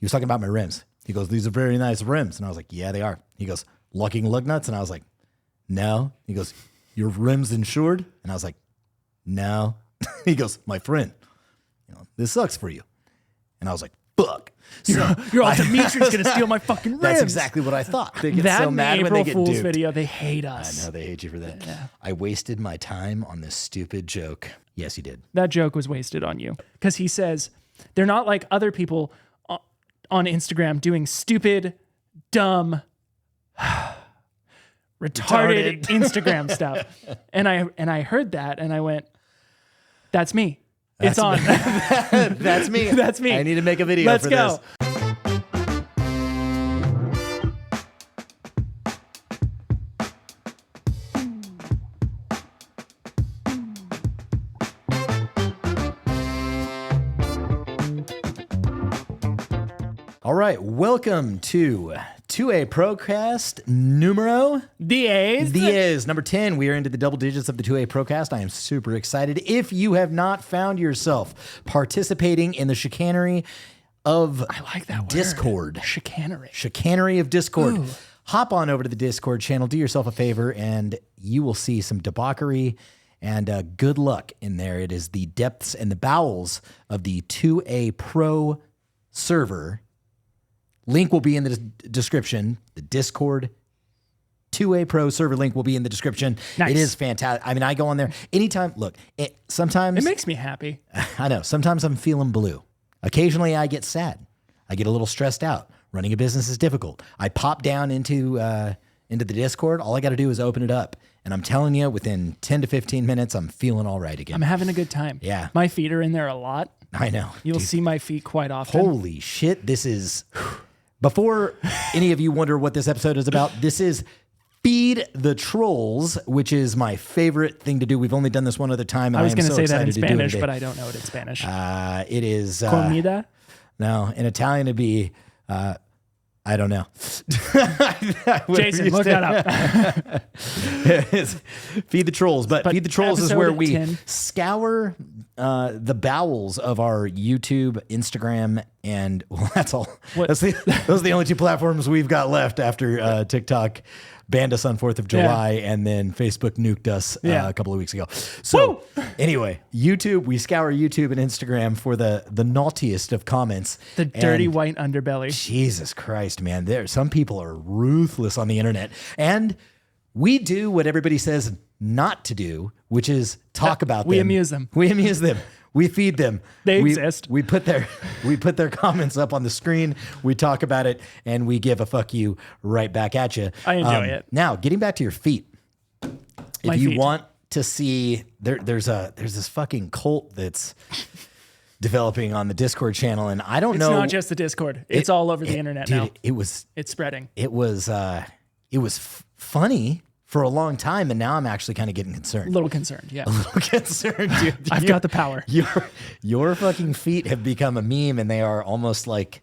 He was talking about my rims. He goes, these are very nice rims. And I was like, yeah, they are. He goes, lucking lug nuts? And I was like, no. He goes, your rims insured? And I was like, no. He goes, my friend, this sucks for you. And I was like, fuck. So you're all Dimitri's going to steal my fucking rims. That's exactly what I thought. They get so mad when they get April Fool's duped. video, they hate us. I know, they hate you for that. Yeah. I wasted my time on this stupid joke. Yes, you did. That joke was wasted on you. Because he says, they're not like other people on Instagram doing stupid, dumb, retarded Instagram stuff. And I heard that and I went, that's me. It's on. That's me. That's me. I need to make a video for Let's go. All right, welcome to a Procast numero 10. number 10. We are into the double digits of the 2A Procast. I am super excited. If you have not found yourself participating in the chicanery of I like that word. Discord. Chicanery of Discord. Ooh. Hop on over to the Discord channel. Do yourself a favor and you will see some debauchery and good luck in there. It is the depths and the bowels of the 2A Pro server. Link will be in the description. The Discord 2A Pro server link will be in the description. Nice. It is fantastic. I mean, I go on there anytime. Look, sometimes It makes me happy. I know. Sometimes I'm feeling blue. Occasionally I get sad. I get a little stressed out. Running a business is difficult. I pop down into the Discord. All I got to do is open it up. And I'm telling you, within 10 to 15 minutes, I'm feeling all right again. I'm having a good time. Yeah. My feet are in there a lot. I know. You'll Dude. see my feet quite often. Holy shit. This is... Before any of you wonder what this episode is about, this is Feed the Trolls, which is my favorite thing to do. We've only done this one other time. And I was going to say that in to do it Spanish, today. but I don't know it in Spanish. It is... Comida? No, in Italian it'd be... I don't know. Jason, look that up. It's Feed the Trolls. But Feed the Trolls is where we 10. scour the bowels of our YouTube, Instagram, and well, that's all. Those are the only two platforms we've got left after TikTok banned us on 4th of July and then Facebook nuked us a couple of weeks ago. So anyway, YouTube, we scour YouTube and Instagram for the naughtiest of comments. The dirty white underbelly. Jesus Christ, man. Some people are ruthless on the internet. And we do what everybody says not to do, which is talk about them. We amuse them. We amuse them. We feed them. They exist. We put their comments up on the screen. We talk about it, and we give a fuck you right back at you. I enjoy it. Now, getting back to your feet. My If you feet. want to see, there's this fucking cult that's developing on the Discord channel, and I don't know. It's not just the Discord. It's all over the internet dude, now. It's spreading. It was funny for a long time, and now I'm actually kind of getting concerned. A little concerned, yeah. A little concerned, dude. I've got the power. Your fucking feet have become a meme, and they are almost like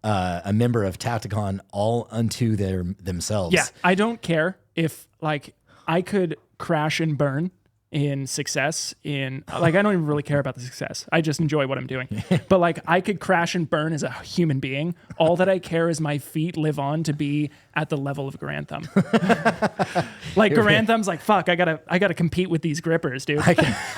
a member of Tacticon all unto themselves. Yeah, I don't care if I could crash and burn in success I don't even really care about the success. I just enjoy what I'm doing. But I could crash and burn as a human being. All that I care is my feet live on to be at the level of Garantham. Garantham's like, fuck, I gotta compete with these grippers, dude.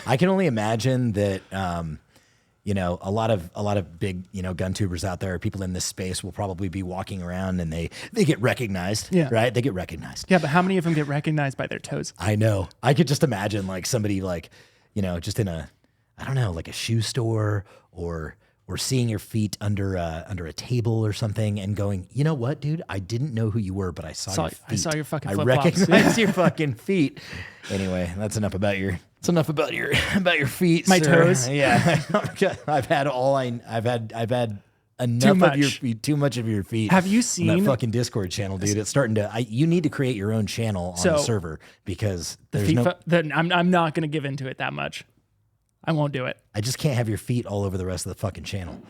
I can only imagine that a lot of big, gun tubers out there, people in this space will probably be walking around and they get recognized, right? They get recognized. Yeah, but how many of them get recognized by their toes? I know. I could just imagine somebody just in a, I don't know, like a shoe store or seeing your feet under a table or something and going, you know what, dude? I didn't know who you were, but I saw your feet. I saw your fucking I flip-flops. recognized your fucking feet. Anyway, that's enough about your feet. My sir. toes. Yeah. I've had enough of your feet, too much of your feet. Have you on seen that fucking Discord channel, dude? It's starting to. You need to create your own channel on the server because there's I'm not going to give into it that much. I won't do it. I just can't have your feet all over the rest of the fucking channel.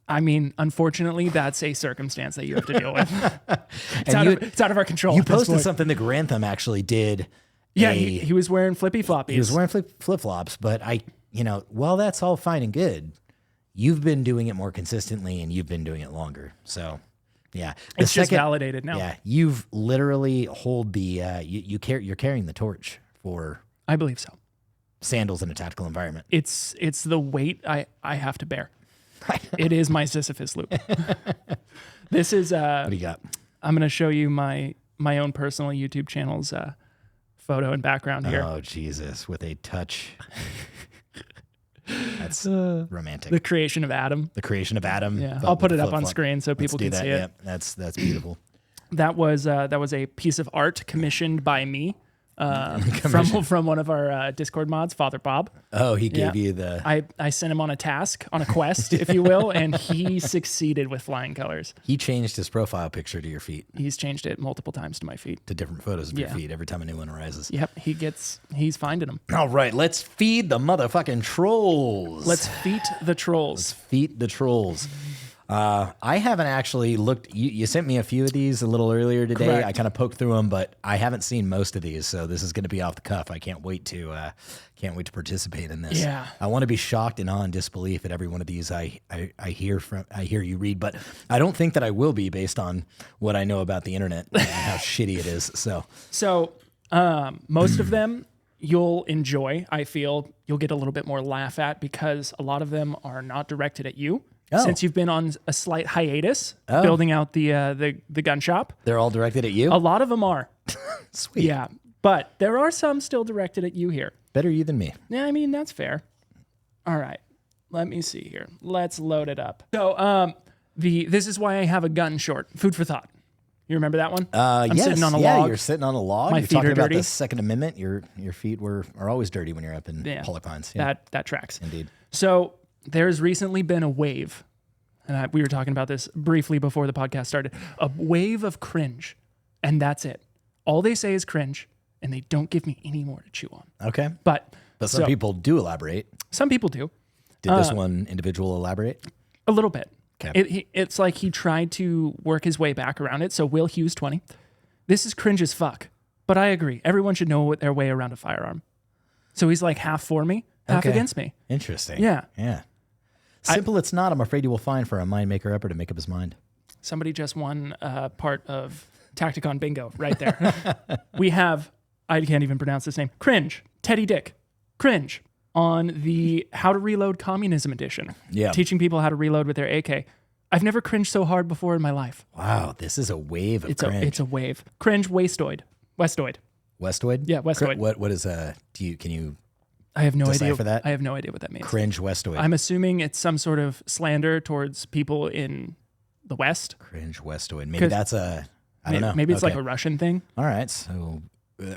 Unfortunately, that's a circumstance that you have to deal with. It's out of our control. You posted something that Grantham actually did. Yeah, he was wearing flippy floppies. He was wearing flip flops, but that's all fine and good. you've been doing it more consistently and you've been doing it longer. So yeah, It's just validated now. Yeah, you've literally hold the you're carrying the torch for I believe so. sandals in a tactical environment. It's the weight I have to bear. It is my Sisyphus loop. This is What do you got? I'm going to show you my own personal YouTube channel's photo and background here. Oh Jesus, with a touch. That's romantic. The creation of Adam. The creation of Adam. Yeah, I'll put it up on screen so people can see it. Yep, that's beautiful. That was a piece of art commissioned by me from one of our Discord mods, Father Bob. Oh, he gave you the... I sent him on a task, on a quest, if you will, and he succeeded with flying colors. He changed his profile picture to your feet. He's changed it multiple times to my feet. To different photos of your feet every time a new one arises. Yep, he's finding them. All right, let's feed the motherfucking trolls. Let's feed the trolls. Let's feed the trolls. I haven't actually looked. You sent me a few of these a little earlier today. Correct. I kind of poked through them, but I haven't seen most of these. So this is going to be off the cuff. I can't wait to participate in this. Yeah. I want to be shocked and awe and disbelief at every one of these I hear you read, but I don't think that I will be based on what I know about the internet and how shitty it is. So most of them you'll enjoy. I feel you'll get a little bit more laugh at because a lot of them are not directed at you. Oh. Since you've been on a slight hiatus building out the gun shop. They're all directed at you? A lot of them are. Sweet. Yeah, but there are some still directed at you here. Better you than me. Yeah, I mean, that's fair. All right, let me see here. Let's load it up. So this is why I have a gun short. Food for thought. You remember that one? I'm yes. sitting on a log. You're sitting on a log. My You're feet talking are about dirty. the Second Amendment. Your feet are always dirty when you're up in Pollock Pines. Yeah. That tracks. Indeed. So there's recently been a wave, and we were talking about this briefly before the podcast started, a wave of cringe, and that's it. All they say is cringe, and they don't give me any more to chew on. Okay. But some people do elaborate. Some people do. Did this one individual elaborate? A little bit. Okay. It's like he tried to work his way back around it. So Will Hughes 20. This is cringe as fuck. But I agree. Everyone should know their way around a firearm. So he's like half for me, half against me. Interesting. Yeah. Yeah. Simple it's not. I'm afraid you will find for a mind maker upper to make up his mind. Somebody just won part of Tacticon bingo right there. We have, I can't even pronounce this name, Cringe, Teddy Dick, Cringe, on the How to Reload Communism Edition. Yeah. Teaching people how to reload with their AK. I've never cringed so hard before in my life. Wow, this is a wave of cringe. It's a wave. Cringe Wastoid. Westoid. Westwood? Yeah, Westoid. What is can you I have no decipher idea. that? I have no idea what that means. Cringe Westwood. I'm assuming it's some sort of slander towards people in the West. Cringe Westwood. Maybe that's I don't know. Maybe it's like a Russian thing. All right. So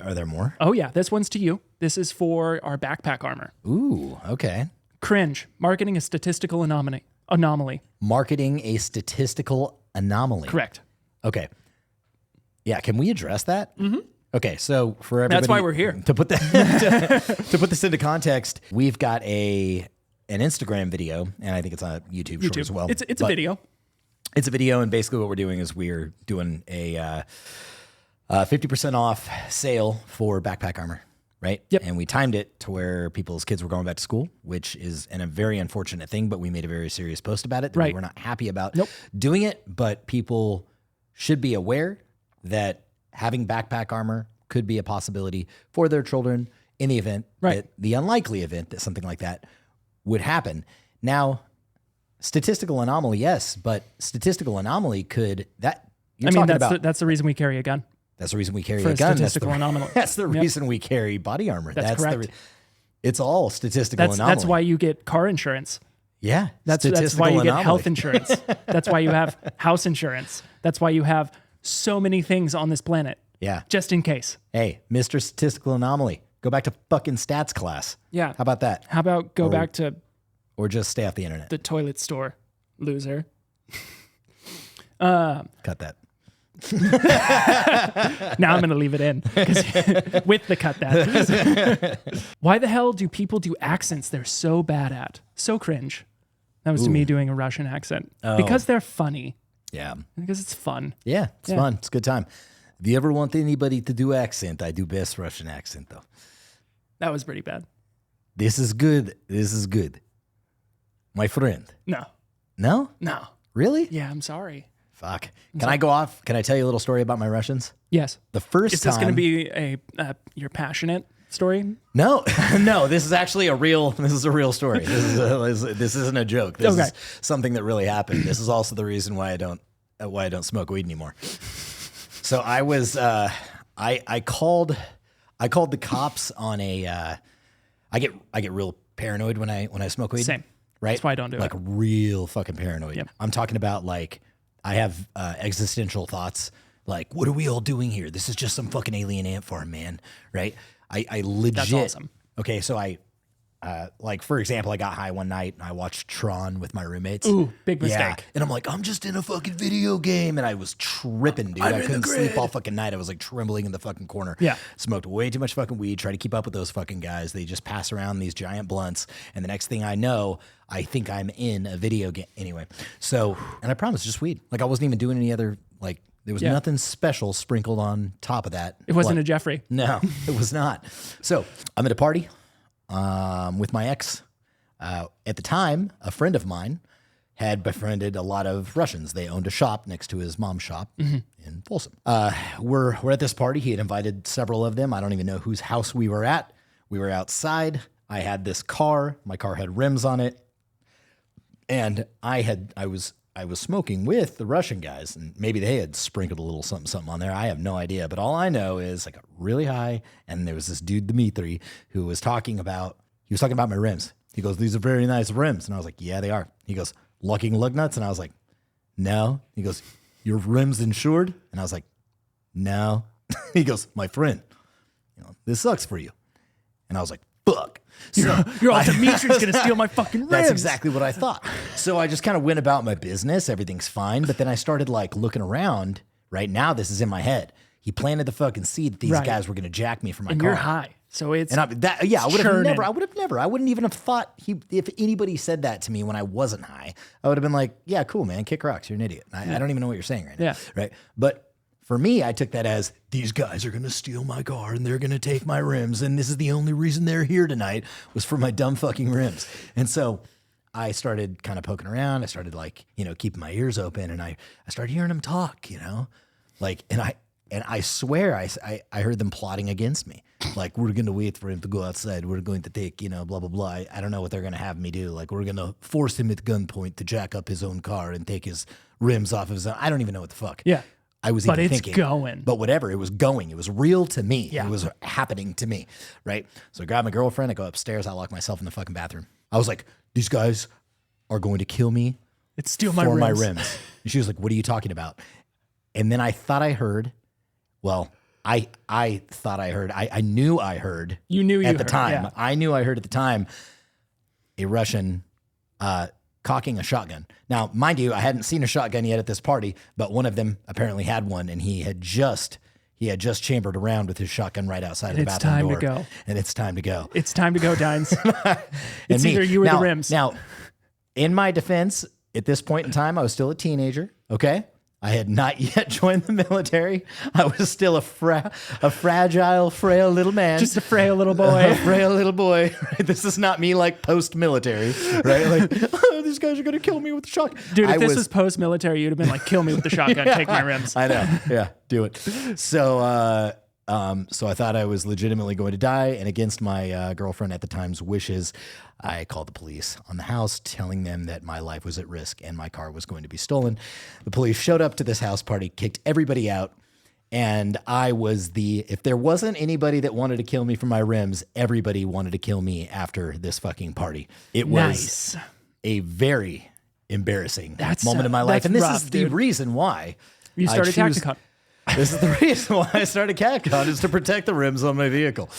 are there more? Oh yeah, this one's to you. This is for our backpack armor. Ooh, okay. Cringe. Marketing a statistical anomaly. Marketing a statistical anomaly. Correct. Okay. Yeah, can we address that? Mm-hmm. Okay, so for everybody, that's why we're here. To put that to put this into context, we've got an Instagram video, and I think it's on YouTube short as well. It's a video. It's a video, and basically what we're doing is we're doing a 50% off sale for backpack armor, right? Yep. And we timed it to where people's kids were going back to school, which is a very unfortunate thing, but we made a very serious post about it that we were not happy about doing it, but people should be aware that having backpack armor could be a possibility for their children in the event that the unlikely event that something like that would happen. Now, statistical anomaly, yes, but statistical anomaly could that's the reason we carry a gun. That's the reason we carry For a gun. Statistical anomaly. That's the reason we carry body armor. That's correct. It's all statistical anomaly. That's why you get car insurance. Yeah. That's why you get health insurance. That's why you have house insurance. That's why you have so many things on this planet. Yeah. Just in case. Hey, Mr. Statistical Anomaly, go back to fucking stats class. Yeah. How about that? How about go back to... Or just stay off the internet. The toilet store, loser. Cut that. Now I'm going to leave it in with the cut that. Why the hell do people do accents they're so bad at? So cringe. That was to me doing a Russian accent. Oh. Because they're funny. Yeah. Because it's fun. Yeah, it's fun. It's a good time. If you ever want anybody to do accent, I do best Russian accent, though. That was pretty bad. This is good. This is good. My friend. No. No? No. Really? Yeah, I'm sorry. Fuck. Can I go off? Can I tell you a little story about my Russians? Yes. The first Is this time. going to be a your passionate story? No, no. This is actually a real. This is a real story. This isn't a joke. This is something that really happened. This is also the reason why I don't smoke weed anymore. So I was. I called the cops on a. I get real paranoid when I smoke weed. Same. Right. That's why I don't do it. Like real fucking paranoid. Yep. I'm talking about like I have existential thoughts. Like, what are we all doing here? This is just some fucking alien ant farm, man. Right. I legit. That's awesome. Okay, so like for example, I got high one night and I watched Tron with my roommates. Ooh, big mistake. Yeah. And I'm like, I'm just in a fucking video game, and I was tripping, dude. I couldn't sleep all fucking night. I was like trembling in the fucking corner. Yeah. Smoked way too much fucking weed. Try to keep up with those fucking guys. They just pass around these giant blunts, and the next thing I know, I think I'm in a video game. Anyway, so and I promise, just weed. Like I wasn't even doing any other like. There was nothing special sprinkled on top of that. It wasn't a Jeffrey. No, it was not. So I'm at a party with my ex. At the time, a friend of mine had befriended a lot of Russians. They owned a shop next to his mom's shop in Folsom. We're at this party. He had invited several of them. I don't even know whose house we were at. We were outside. I had this car. My car had rims on it. And I was smoking with the Russian guys, and maybe they had sprinkled a little something on there. I have no idea, but all I know is I got really high, and there was this dude Dmitry who was talking about my rims. He goes, "These are very nice rims," and I was like, "Yeah, they are." He goes, "Lucking lug nuts," and I was like, "No." He goes, "Your rims insured?" And I was like, "No." He goes, "My friend, this sucks for you," and I was like, "Fuck." You're all Dimitri's going to steal my fucking rims. That's exactly what I thought. So I just kind of went about my business. Everything's fine. But then I started like looking around. Right now, this is in my head. He planted the fucking seed that these guys were going to jack me for my car. And you're high. So it's I would have never. I wouldn't even have thought if anybody said that to me when I wasn't high, I would have been like, yeah, cool, man. Kick rocks. You're an idiot. I don't even know what you're saying right now. Yeah. Right. But for me, I took that as these guys are going to steal my car and they're going to take my rims. And this is the only reason they're here tonight was for my dumb fucking rims. And so I started kind of poking around. I started like, keeping my ears open, and I started hearing them talk, like, and I swear I heard them plotting against me. Like, we're going to wait for him to go outside. We're going to take, blah, blah, blah. I don't know what they're going to have me do. Like, we're going to force him at gunpoint to jack up his own car and take his rims off of his own. I don't even know what the fuck. Yeah. I was but even it's thinking. Going. But whatever, it was going. It was real to me. Yeah. It was happening to me, right? So I grab my girlfriend. I go upstairs. I lock myself in the fucking bathroom. I was like, these guys are going to kill me steal for my rims. And she was like, what are you talking about? And then I thought I heard, I thought I heard, I knew I heard. You knew at the time. Yeah. I knew I heard at the time a Russian cocking a shotgun. Now, mind you, I hadn't seen a shotgun yet at this party, but one of them apparently had one, and he had just chambered around with his shotgun right outside of the bathroom door. It's time to go. And it's time to go. It's time to go, Dines. It's either you or the rims. Now, in my defense, at this point in time, I was still a teenager, okay? I had not yet joined the military. I was still a fragile, frail little man. Just a frail little boy. A frail little boy. Right? This is not me like post-military, right? Like, these guys are going to kill me with the shotgun. Dude, if this was post-military, you'd have been like, kill me with the shotgun, take my rims. I know. Yeah, do it. So I thought I was legitimately going to die, and against my girlfriend at the time's wishes, I called the police on the house, telling them that my life was at risk and my car was going to be stolen. The police showed up to this house party, kicked everybody out, and I was if there wasn't anybody that wanted to kill me for my rims, everybody wanted to kill me after this fucking party. It was a very embarrassing moment in my life, and this is the reason why you started Tacticon. This is the reason why I started Tacticon, is to protect the rims on my vehicle.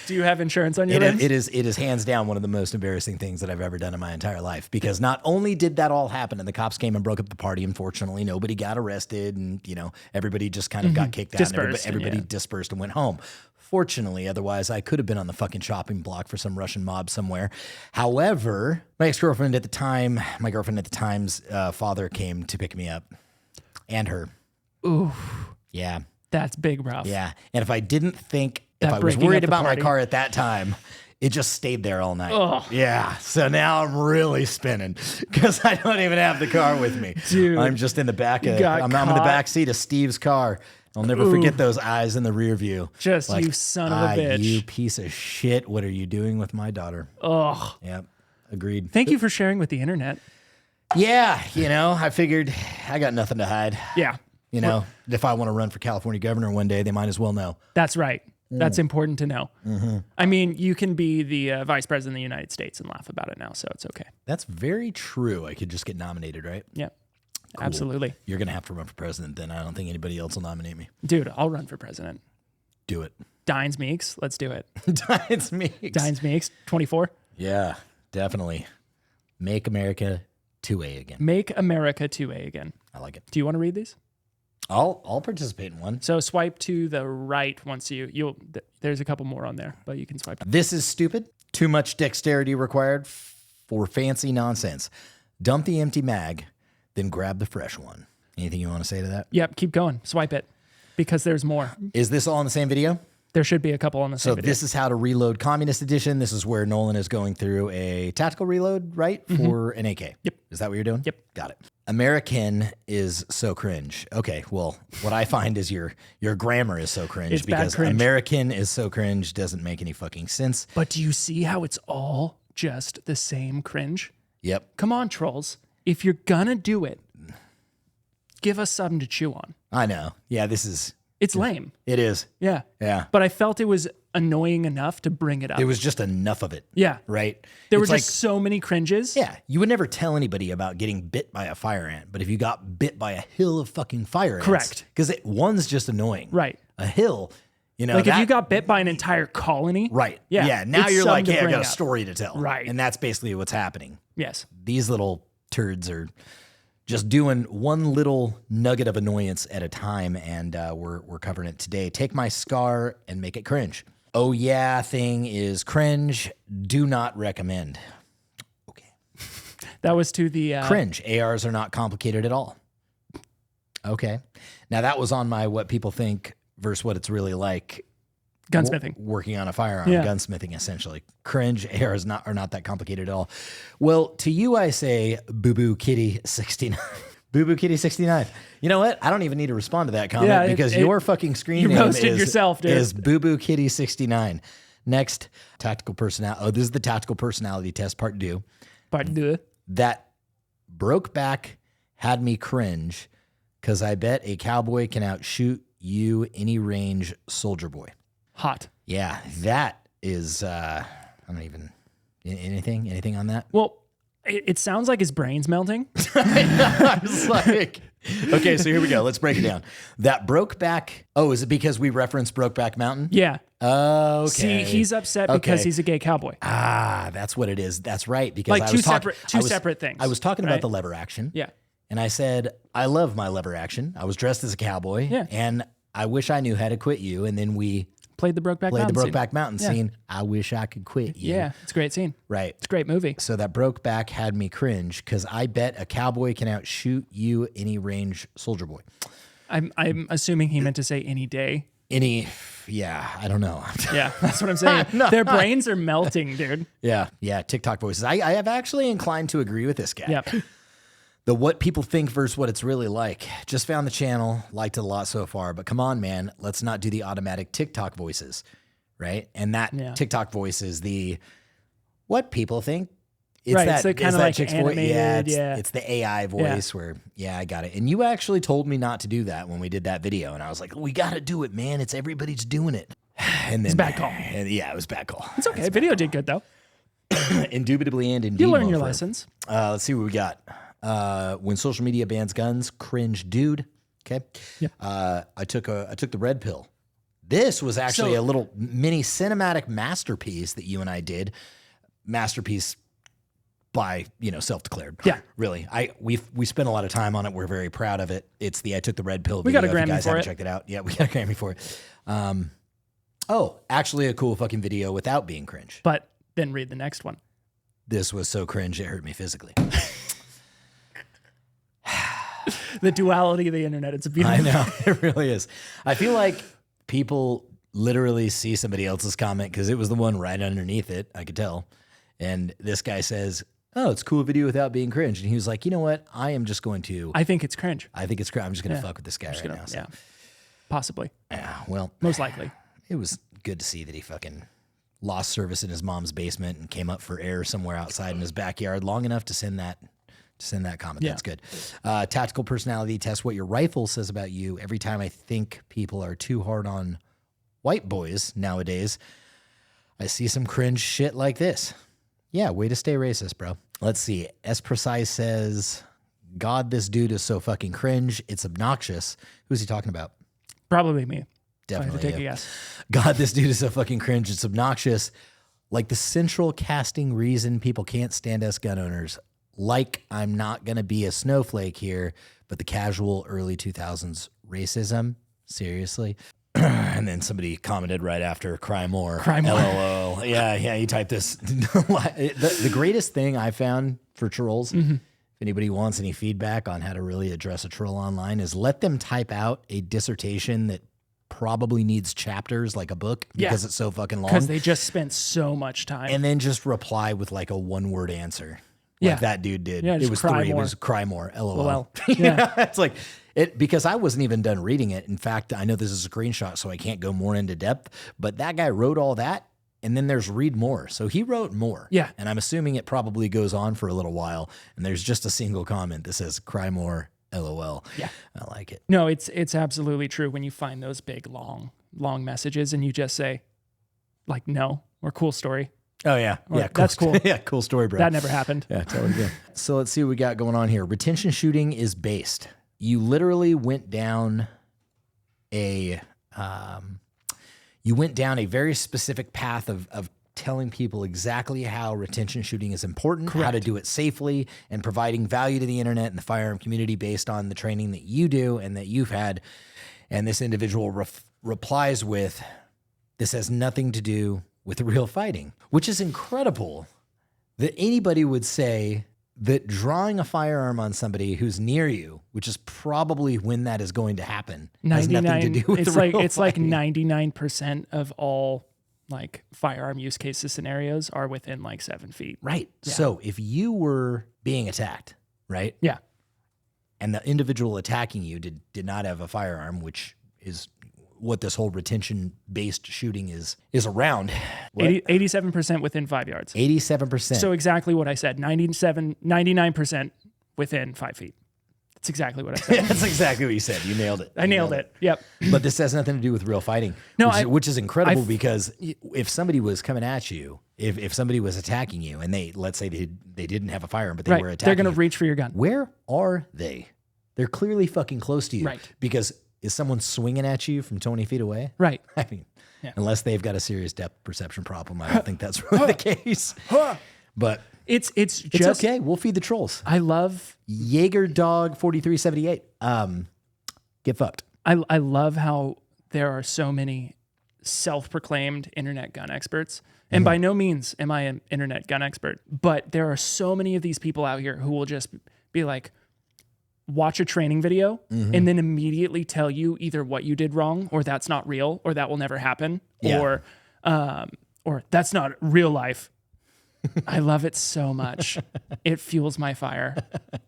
Do you have insurance on your rims? It is hands down one of the most embarrassing things that I've ever done in my entire life, because not only did that all happen and the cops came and broke up the party, unfortunately, nobody got arrested, and everybody just kind of got kicked out. Dispersed, and everybody dispersed and went home. Fortunately, otherwise I could have been on the fucking shopping block for some Russian mob somewhere. However, my girlfriend at the time's father came to pick me up, and her. Ooh. Yeah. That's big, Ralph. Yeah. And if I didn't think, if I was worried about my car at that time, It just stayed there all night. Ugh. Yeah. So now I'm really spinning because I don't even have the car with me. Dude, I'm just in the back. I'm in the caught. back seat of Steve's car. I'll never forget those eyes in the rear view. Just like, you son of a bitch. You piece of shit. What are you doing with my daughter? Ugh. Yep. Agreed. Thank you for sharing with the internet. Yeah. I figured I got nothing to hide. Yeah. If I want to run for California governor one day, they might as well know. That's right. That's important to know. Mm-hmm. I mean, you can be the vice president of the United States and laugh about it now, so it's okay. That's very true. I could just get nominated, right? Yeah, cool. Absolutely. You're going to have to run for president then. I don't think anybody else will nominate me. Dude, I'll run for president. Do it. Dines Meeks, let's do it. Dines Meeks, 24. Yeah, definitely. Make America 2A again. Make America 2A again. I like it. Do you want to read these? I'll participate in one. So swipe to the right once you'll there's a couple more on there, but you can swipe. This is stupid. Too much dexterity required for fancy nonsense. Dump the empty mag, then grab the fresh one. Anything you want to say to that? Yep, keep going. Swipe it because there's more. Is this all in the same video? There should be a couple on the same video. So this is how to reload Communist Edition. This is where Nolan is going through a tactical reload, right? For an AK. Yep. Is that what you're doing? Yep. Got it. American is so cringe. Okay, well, what I find is your grammar is so cringe It's bad because cringe. American is so cringe doesn't make any fucking sense. But do you see how it's all just the same cringe? Yep. Come on, trolls. If you're gonna do it, give us something to chew on. I know. Yeah, It's lame. it is. Yeah. Yeah. But I felt it was annoying enough to bring it up. It was just enough of it. Yeah. Right? There were It's just so many cringes. yeah, you would never tell anybody about getting bit by a fire ant, but if you got bit by a hill of fucking fire ants. Correct. Because one's just annoying. Right. A hill, Like if you got bit by an entire colony. Right. Yeah. Yeah. Now it's you're like, something to hey, I bring got a up. story to tell. Right. And that's basically what's happening. Yes. These little turds are just doing one little nugget of annoyance at a time, and we're covering it today. Take my scar and make it cringe. Oh yeah, thing is cringe. Do not recommend. Okay. That was to the Cringe. ARs are not complicated at all. Okay. Now that was on my what people think versus what it's really like. gunsmithing. Working on a firearm, Yeah. gunsmithing essentially. Cringe. ARs are not that complicated at all. Well, to you I say, Boo Boo Kitty 69. Boo Boo Kitty 69. You know what? I don't even need to respond to that comment Yeah, because your fucking screen you name roasted yourself, dude. is Boo Boo Kitty 69. Next, tactical personality. Oh, this is the tactical personality test part 2. Part 2. That broke back had me cringe because I bet a cowboy can outshoot you any range soldier boy. Hot. Yeah, that is, I don't even, anything on that? Well, it sounds like his brain's melting. I was like, okay, so here we go. Let's break it down. That Brokeback, is it because we referenced Brokeback Mountain? Yeah. Okay. See, he's upset because Okay. he's a gay cowboy. Ah, that's what it is. That's right. Because Like I two was talking, separate things. I was talking right? about the lever action. Yeah. And I said, I love my lever action. I was dressed as a cowboy. Yeah. And I wish I knew how to quit you. And then we Played the Brokeback played the Mountain scene. Brokeback Mountain Yeah. scene. I wish I could quit you. Yeah, it's a great scene. Right. It's a great movie. So that Brokeback had me cringe because I bet a cowboy can outshoot you any range soldier boy. I'm assuming he meant to say any day. I don't know. Yeah, that's what I'm saying. Their brains are melting, dude. Yeah, TikTok voices. I have actually inclined to agree with this guy. Yep. The what people think versus what it's really like. Just found the channel, liked it a lot so far, but come on, man, let's not do the automatic TikTok voices, right? And that TikTok voice is the what people think. It's Right, that, it's the kinda is that like chick's animated, voice. yeah. It's the AI voice where, I got it. And you actually told me not to do that when we did that video. And I was like, we got to do it, man. It's everybody's doing it. And then, It's a bad call. And it was a bad call. It's okay. Video did good though. Indubitably and indeed. You learn your Mofer. lessons. Let's see what we got. When social media bans guns, cringe dude. Okay. Yeah. I took the red pill. This was actually a little mini cinematic masterpiece that you and I did. Masterpiece by, self-declared. Yeah. Really. We spent a lot of time on it. We're very proud of it. It's the I took the red pill We video. got a If you Grammy guys for haven't it. checked it out. Yeah, we got a Grammy for it. Actually a cool fucking video without being cringe. But then read the next one. This was so cringe it hurt me physically. The duality of the internet. It's a beautiful. I know. It really is. I feel like people literally see somebody else's comment because it was the one right underneath it. I could tell. And this guy says, "Oh, it's a cool video without being cringe." And he was like, "You know what? I am just going to. I think it's cringe. I think it's cringe. I'm just going to fuck with this guy right now." So. Yeah, possibly. Yeah. Well, most likely. It was good to see that he fucking lost service in his mom's basement and came up for air somewhere outside in his backyard long enough to send that comment. That's good. Tactical personality test. What your rifle says about you. Every time I think people are too hard on white boys nowadays, I see some cringe shit like this. Yeah, way to stay racist, bro. Let's see. Precise says, "God, this dude is so fucking cringe. It's obnoxious." Who's he talking about? Probably me. Definitely. Take a guess. "God, this dude is so fucking cringe. It's obnoxious. Like the central casting reason people can't stand us gun owners. Like I'm not going to be a snowflake here, but the casual early 2000s racism. Seriously." And then somebody commented right after, "Cry more. Cry more." LOL. Yeah, you type this. The greatest thing I found for trolls, if anybody wants any feedback on how to really address a troll online, is let them type out a dissertation that probably needs chapters like a book because it's so fucking long. Because they just spent so much time. And then just reply with like a 1-word answer. Like that dude did. Yeah, it was 3. more. It was "cry more." LOL. Yeah. It's like it because I wasn't even done reading it. In fact, I know this is a screenshot, so I can't go more into depth. But that guy wrote all that, and then there's read more. So he wrote more. Yeah. And I'm assuming it probably goes on for a little while. And there's just a single comment that says "cry more." LOL. Yeah. I like it. No, it's absolutely true when you find those big, long messages and you just say, like, "No," or "cool story." Oh, yeah. Or, Yeah. "That's cool." Yeah. Cool story, bro. That never happened. Yeah, totally good. So let's see what we got going on here. Retention shooting is based. You literally went down a very specific path of telling people exactly how retention shooting is important, how to do it safely, and providing value to the internet and the firearm community based on the training that you do and that you've had. And this individual replies with, "This has nothing to do with real fighting," which is incredible that anybody would say that drawing a firearm on somebody who's near you, which is probably when that is going to happen, has nothing to do with it's the real like fighting. 99% of all like firearm use cases scenarios are within like 7 feet. Right. Yeah. So if you were being attacked, right? Yeah. And the individual attacking you did not have a firearm, which is what this whole retention-based shooting is around. 87% within 5 yards. 87%. So exactly what I said. 99% within 5 feet. That's exactly what I said. That's exactly what you said. You nailed it. I nailed it. Yep. But this has nothing to do with real fighting. No, which is incredible because if somebody was coming at you, if somebody was attacking you, and let's say they didn't have a firearm, but they were attacking, they're going to reach for your gun. Where are they? They're clearly fucking close to you. Right. Because is someone swinging at you from 20 feet away? Right. I mean, unless they've got a serious depth perception problem, I don't think that's really the case. But it's just okay. We'll feed the trolls. I love Jaeger Dog 4378. Get fucked. I love how there are so many self-proclaimed internet gun experts. And by no means am I an internet gun expert, but there are so many of these people out here who will just be like, watch a training video and then immediately tell you either what you did wrong or that's not real or that will never happen or that's not real life. I love it so much. It fuels my fire.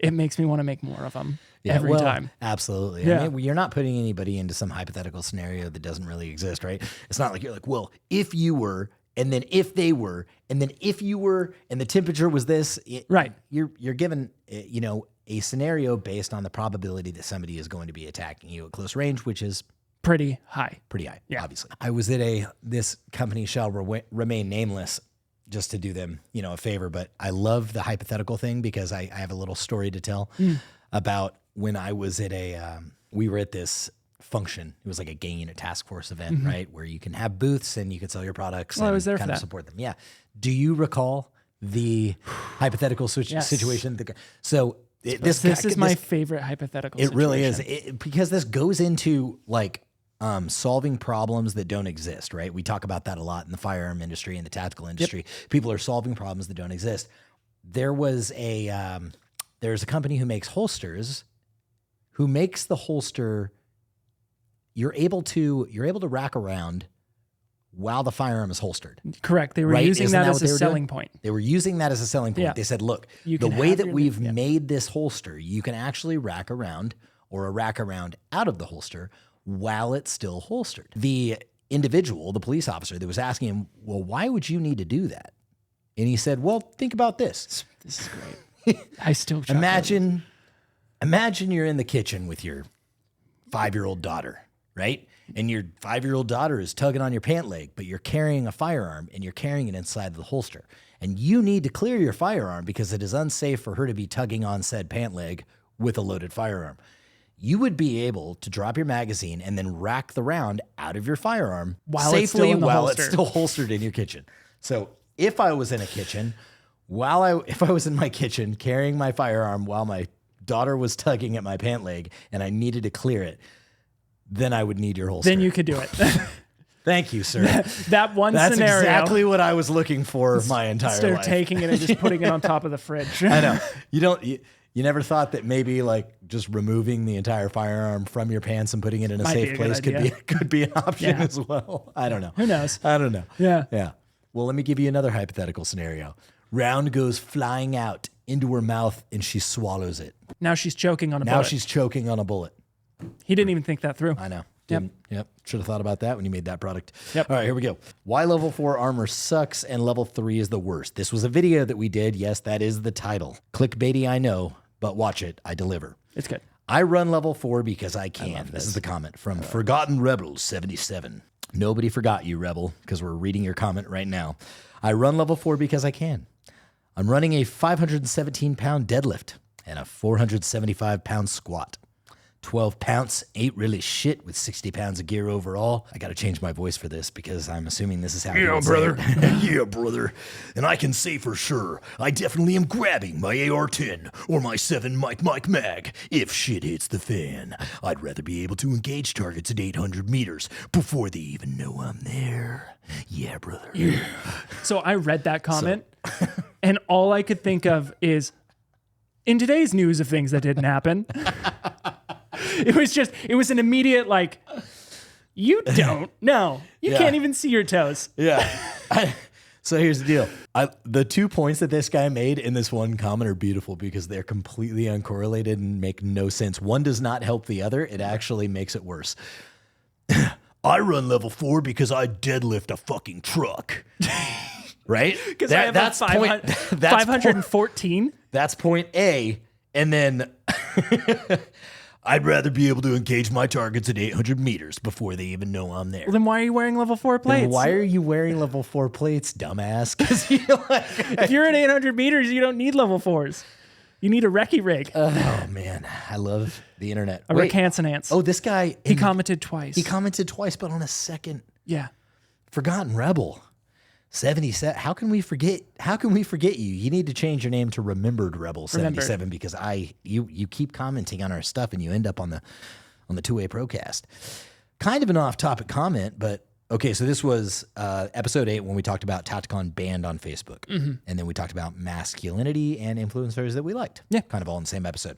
It makes me want to make more of them every time. Absolutely. Yeah. I mean, you're not putting anybody into some hypothetical scenario that doesn't really exist, right? It's not like you're like, well, if you were, and then if they were, and then if you were, and the temperature was this, right? You're given, a scenario based on the probability that somebody is going to be attacking you at close range, which is pretty high. Obviously. I was at this company shall remain nameless, just to do them, a favor, but I love the hypothetical thing because I have a little story to tell about when I was at we were at this function. It was like a gang unit task force event, right? Where you can have booths and you can sell your products and I was there kind for of that. support them. Yeah. Do you recall the hypothetical situation? So this is my favorite hypothetical situation. It really is. Because this goes into like solving problems that don't exist, right? We talk about that a lot in the firearm industry and the tactical industry. People are solving problems that don't exist. There's a company who makes holsters, who makes the holster. You're able to rack around while the firearm is holstered. Correct. They were Right? using Isn't that that as what a they were selling doing? point. They were using that as a selling point. Yeah. They said, look, You the can way have that your- we've made this holster, you can actually rack around or a rack around out of the holster while it's still holstered. The individual, the police officer that was asking him, well, why would you need to do that? And he said, well, think about this. This is great. I still chuckle. Imagine you're in the kitchen with your 5-year-old daughter, right? And your 5-year-old daughter is tugging on your pant leg, but you're carrying a firearm and you're carrying it inside the holster. And you need to clear your firearm because it is unsafe for her to be tugging on said pant leg with a loaded firearm. You would be able to drop your magazine and then rack the round out of your firearm While safely it's still in the while holster. it's still holstered in your kitchen. So if I was in a kitchen, if I was in my kitchen carrying my firearm while my daughter was tugging at my pant leg and I needed to clear it, then I would need your holster. Then you could do it. Thank you, sir. That one That's scenario. exactly what I was looking for my entire Instead of life. taking it and just putting it on top of the fridge. I know. You never thought that maybe like just removing the entire firearm from your pants and putting it in a Might be safe a place good idea. could be an option Yeah. as well. I don't know. Who knows? I don't know. Yeah. Yeah. Well, let me give you another hypothetical scenario. Round goes flying out into her mouth and she swallows it. Now she's choking on a Now bullet. she's choking on a bullet. He didn't even think that through. I know. Didn't. Yep. Should have thought about that when you made that product. Yep. All right, here we go. Why level 4 armor sucks and level 3 is the worst. This was a video that we did. Yes, that is the title. Clickbaity, I know, but watch it. I deliver. It's good. I run level 4 because I can. This is the comment from Forgotten Rebels 77. Nobody forgot you, Rebel, because we're reading your comment right now. I run level 4 because I can. I'm running a 517-pound deadlift and a 475-pound squat. 12 pounds ain't really shit with 60 pounds of gear overall. I got to change my voice for this because I'm assuming this is how you would say it. Yeah, brother. And I can say for sure, I definitely am grabbing my AR-10 or my 7 Mike mag if shit hits the fan. I'd rather be able to engage targets at 800 meters before they even know I'm there. Yeah, brother. So I read that comment, and all I could think of is, in today's news of things that didn't happen, it was an immediate like, you don't, no, you Yeah. can't even see your toes. Yeah. So here's the deal. The 2 points that this guy made in this one comment are beautiful because they're completely uncorrelated and make no sense. One does not help the other. It actually makes it worse. I run level 4 because I deadlift a fucking truck. Right? Because I have that's 514. That's point A. And then I'd rather be able to engage my targets at 800 meters before they even know I'm there. Well, then why are you wearing level 4 plates? then why are you wearing level 4 plates, dumbass? Because If you're at 800 meters, you don't need level 4s. You need a recce rig. oh man, I love the internet. a recancinance. Oh, this guy he commented twice. He commented twice, but on a second. Yeah. Forgotten Rebel. 77. How can we forget you? You need to change your name to Remembered Rebel 77 because you keep commenting on our stuff and you end up on the two-way Procast. Kind of an off-topic comment, but okay, so this was episode 8 when we talked about Tacticon banned on Facebook. And then we talked about masculinity and influencers that we liked. Yeah. Kind of all in the same episode.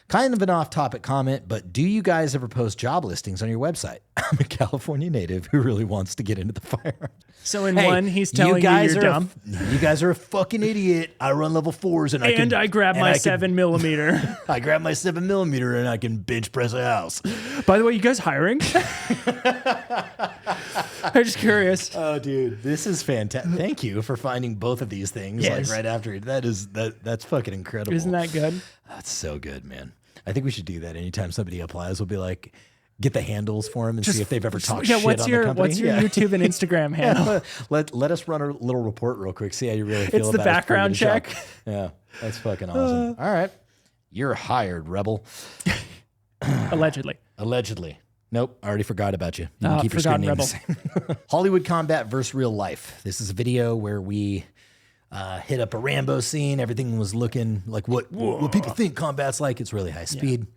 Kind of an off-topic comment, but do you guys ever post job listings on your website? I'm a California native who really wants to get into the firearms. So in one, he's telling you you're dumb. You guys are a fucking idiot. I run level 4s and I grab my 7mm. I grab my 7mm and I can bench press a house. By the way, you guys hiring? I'm just curious. Oh, dude, this is fantastic. Thank you for finding both of these things Yes. like right after it. That's fucking incredible. Isn't that good? That's so good, man. I think we should do that anytime somebody applies. We'll be like, get the handles for them and see if they've ever talked shit what's on your the company. what's your YouTube and Instagram handle? Let us run a little report real quick. See how you really feel It's about the us background proving it check. up. Yeah, that's fucking awesome. All right, you're hired, Rebel. Allegedly. Allegedly. Nope, I already forgot about you. You can keep your screen Forgotten name Rebel. the same. Hollywood Combat versus Real Life. This is a video where we hit up a Rambo scene. Everything was looking like what people think combat's like. It's really high speed.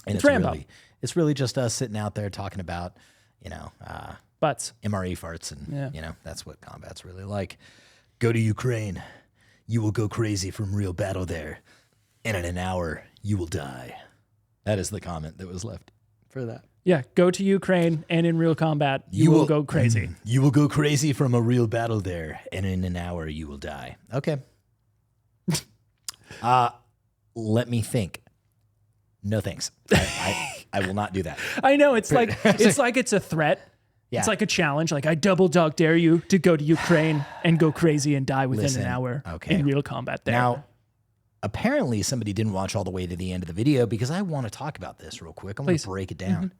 And It's Rambo. It's really just us sitting out there talking about, Butts. MRE farts and, Yeah. that's what combat's really like. Go to Ukraine. You will go crazy from real battle there. And in an hour, you will die. That is the comment that was left. for that. Yeah, go to Ukraine, and in real combat, you will go crazy. You will go crazy from a real battle there, and in an hour you will die. Okay. Let me think. No thanks. I will not do that. I know it's like it's a threat. Yeah. It's like a challenge. Like I double dog dare you to go to Ukraine and go crazy and die within an hour in real combat there. Now, apparently somebody didn't watch all the way to the end of the video because I want to talk about this real quick. I'm going to break it down.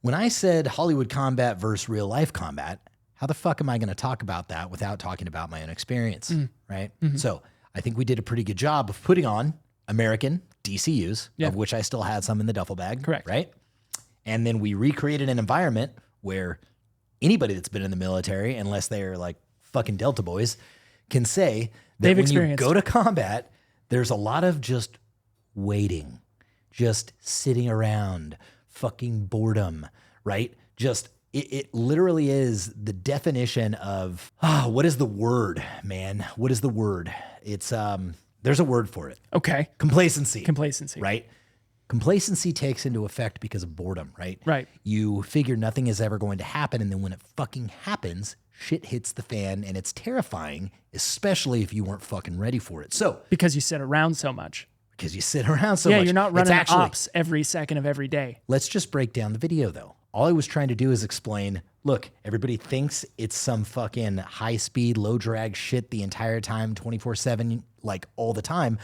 When I said Hollywood combat versus real life combat, how the fuck am I going to talk about that without talking about my own experience, right? So I think we did a pretty good job of putting on American DCUs, of which I still had some in the duffel bag. Correct. Right? And then we recreated an environment where anybody that's been in the military, unless they're like fucking Delta boys, can say that when you go to combat, there's a lot of just waiting, just sitting around, fucking boredom, right? Just it literally is the definition of what is the word, man? What is the word? It's there's a word for it. Okay. Complacency. Complacency. Right? Complacency takes into effect because of boredom, right? Right. You figure nothing is ever going to happen, and then when it fucking happens, shit hits the fan, and it's terrifying, especially if you weren't fucking ready for it. So Because you sit around so much. because you sit around so much. Yeah, you're not running actually, ops every second of every day. let's just break down the video, though. All I was trying to do is explain, look, everybody thinks it's some fucking high-speed, low-drag shit the entire time, 24/7, like all the time.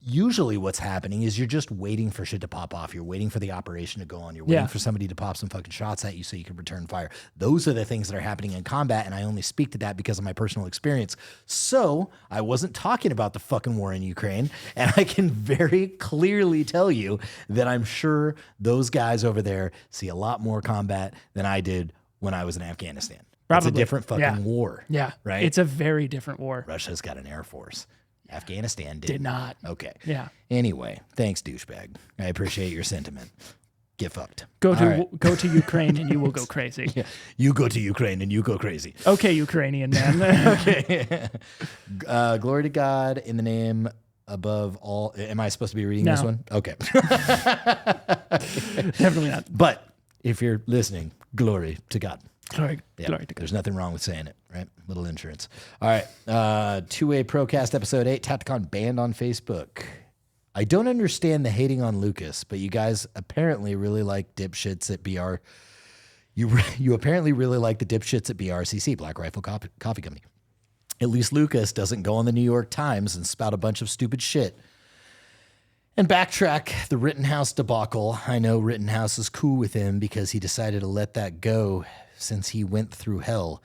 Usually what's happening is you're just waiting for shit to pop off. You're waiting for the operation to go on. You're waiting for somebody to pop some fucking shots at you so you can return fire. Those are the things that are happening in combat, and I only speak to that because of my personal experience. So I wasn't talking about the fucking war in Ukraine, and I can very clearly tell you that I'm sure those guys over there see a lot more combat than I did when I was in Afghanistan. It's a different fucking war. Yeah. Right? It's a very different war. Russia's got an air force. Afghanistan Did not. Okay. Yeah. Anyway, thanks, douchebag. I appreciate your sentiment. Get fucked. Go to Ukraine and you will go crazy. Yeah. You go to Ukraine and you go crazy. Okay, Ukrainian man. Okay. Glory to God in the name above all. Am I supposed to be reading this one? Okay. Definitely not. But if you're listening, glory to God. Glory to God. There's nothing wrong with saying it, right? Little insurance. All right. Two-way Procast episode 8, Tacticon banned on Facebook. I don't understand the hating on Lucas, but you guys apparently really like dipshits at BR. You apparently really like the dipshits at BRCC, Black Rifle Coffee Company. At least Lucas doesn't go on the New York Times and spout a bunch of stupid shit. And backtrack the Rittenhouse debacle. I know Rittenhouse is cool with him because he decided to let that go since he went through hell.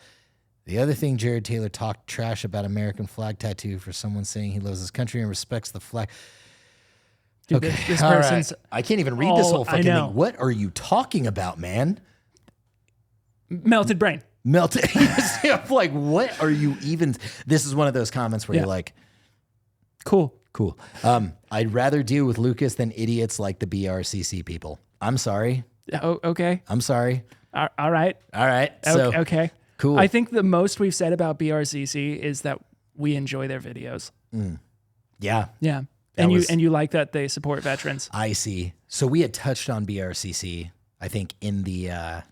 The other thing, Jared Taylor talked trash about American flag tattoo for someone saying he loves his country and respects the flag. Dude, Okay, this all person's right. I can't even read this whole fucking know. thing. What are you talking about, man? melted brain. Melted. I'm like, what are you even? This is one of those comments where you're like, Cool. I'd rather deal with Lucas than idiots like the BRCC people. I'm sorry. Oh, okay. I'm sorry. All right. All right. So, Okay. cool. I think the most we've said about BRCC is that we enjoy their videos. Yeah. Yeah. And you like that they support veterans. I see. So we had touched on BRCC, I think, in the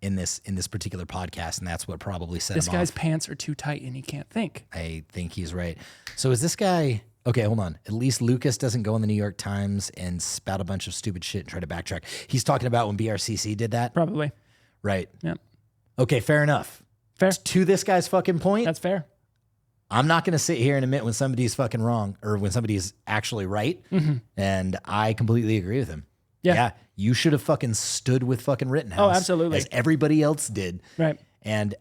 in this particular podcast, and that's what probably set This him guy's off. pants are too tight and he can't think. I think he's right. So is this guy? Okay, hold on. At least Lucas doesn't go in the New York Times and spout a bunch of stupid shit and try to backtrack. He's talking about when BRCC did that, Probably. right? Yeah. Okay, fair enough. Fair. To this guy's fucking point, That's fair. I'm not going to sit here and admit when somebody's fucking wrong or when somebody's actually right. And I completely agree with him. Yeah. You should have fucking stood with fucking Rittenhouse. Oh, absolutely. As everybody else did. Right. And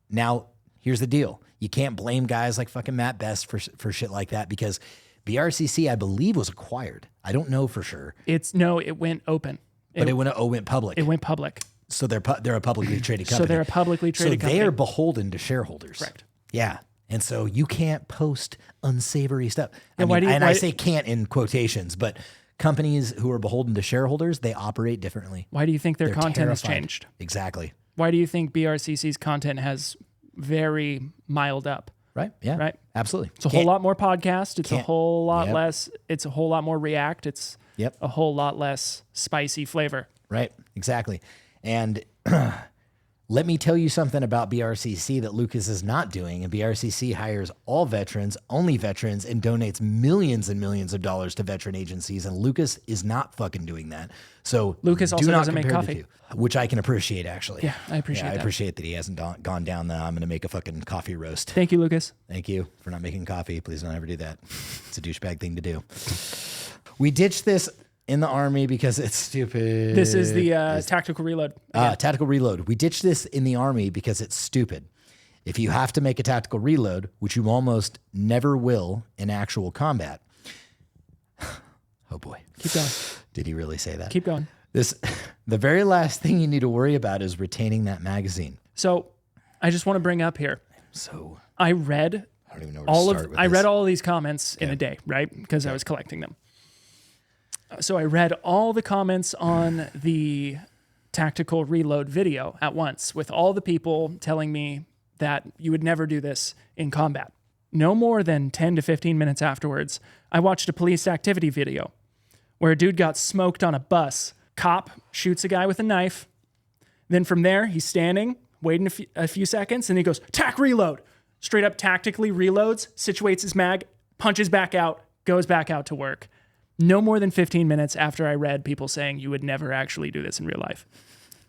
now here's the deal. You can't blame guys like fucking Matt Best for shit like that because BRCC, I believe, was acquired. I don't know for sure. It went open. But it went public. It went public. So they're a publicly traded company. So they're a publicly traded company. So they are beholden to shareholders. Correct. Yeah. And so you can't post unsavory stuff. And I say can't in quotations, but companies who are beholden to shareholders, they operate differently. Why do you think their They're content has terrified. changed? Exactly. Why do you think BRCC's content has very mild up? Right? Yeah. Right. Absolutely. It's a whole lot more podcast. It's a Can't- whole lot Yep. less. It's a whole lot more React. It's Yep. a whole lot less spicy flavor. Right. Exactly. And let me tell you something about BRCC that Lucas is not doing. And BRCC hires all veterans, only veterans, and donates millions and millions of dollars to veteran agencies. And Lucas is not fucking doing that. So Lucas also do not doesn't make compare the coffee. two, which I can appreciate, actually. Yeah, I appreciate I that. appreciate that he hasn't gone down the I'm going to make a fucking coffee roast. Thank you, Lucas. Thank you for not making coffee. Please don't ever do that. It's a douchebag thing to do. We ditched this in the Army because it's stupid. This is the tactical reload. Tactical reload. We ditched this in the Army because it's stupid. If you have to make a tactical reload, which you almost never will in actual combat. Oh boy. Keep going. Did he really say that? Keep going. The very last thing you need to worry about is retaining that magazine. So I just want to bring up here. So I read I don't even know where to start with I this. read all of these comments in a day, right? Because I was collecting them. So I read all the comments on the tactical reload video at once with all the people telling me that you would never do this in combat. No more than 10 to 15 minutes afterwards, I watched a police activity video where a dude got smoked on a bus. Cop shoots a guy with a knife. Then from there, he's standing, waiting a few seconds, and he goes, tac reload. Straight up tactically reloads, situates his mag, punches back out, goes back out to work. No more than 15 minutes after I read people saying you would never actually do this in real life.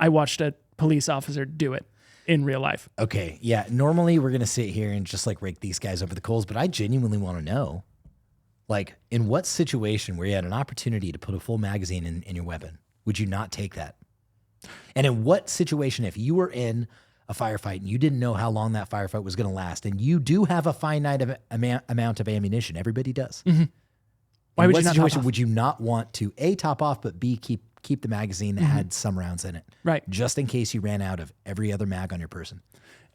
I watched a police officer do it in real life. Okay, yeah. Normally we're going to sit here and just like rake these guys over the coals, but I genuinely want to know, like, in what situation where you had an opportunity to put a full magazine in your weapon, would you not take that? And in what situation, if you were in a firefight and you didn't know how long that firefight was going to last, and you do have a finite amount of ammunition, everybody does. Mm-hmm. Why would you not top off? Would you not want to A, top off, but B, keep the magazine that had some rounds in it? Right. Just in case you ran out of every other mag on your person.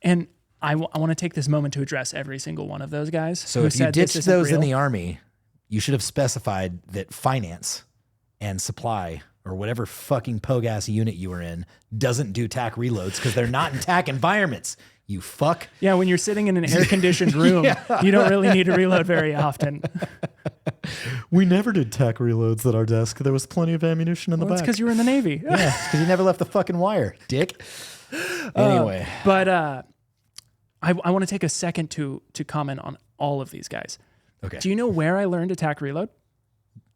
And I want to take this moment to address every single one of those guys. So if you ditched those in the Army, you should have specified that finance and supply or whatever fucking pogas unit you were in doesn't do TAC reloads because they're not in TAC environments. You fuck. Yeah, when you're sitting in an air-conditioned room, you don't really need to reload very often. We never did TAC reloads at our desk. There was plenty of ammunition in the back. It's because you were in the Navy. Yeah, because you never left the fucking wire, dick. Anyway. But I want to take a second to comment on all of these guys. Okay. Do you know where I learned attack reload?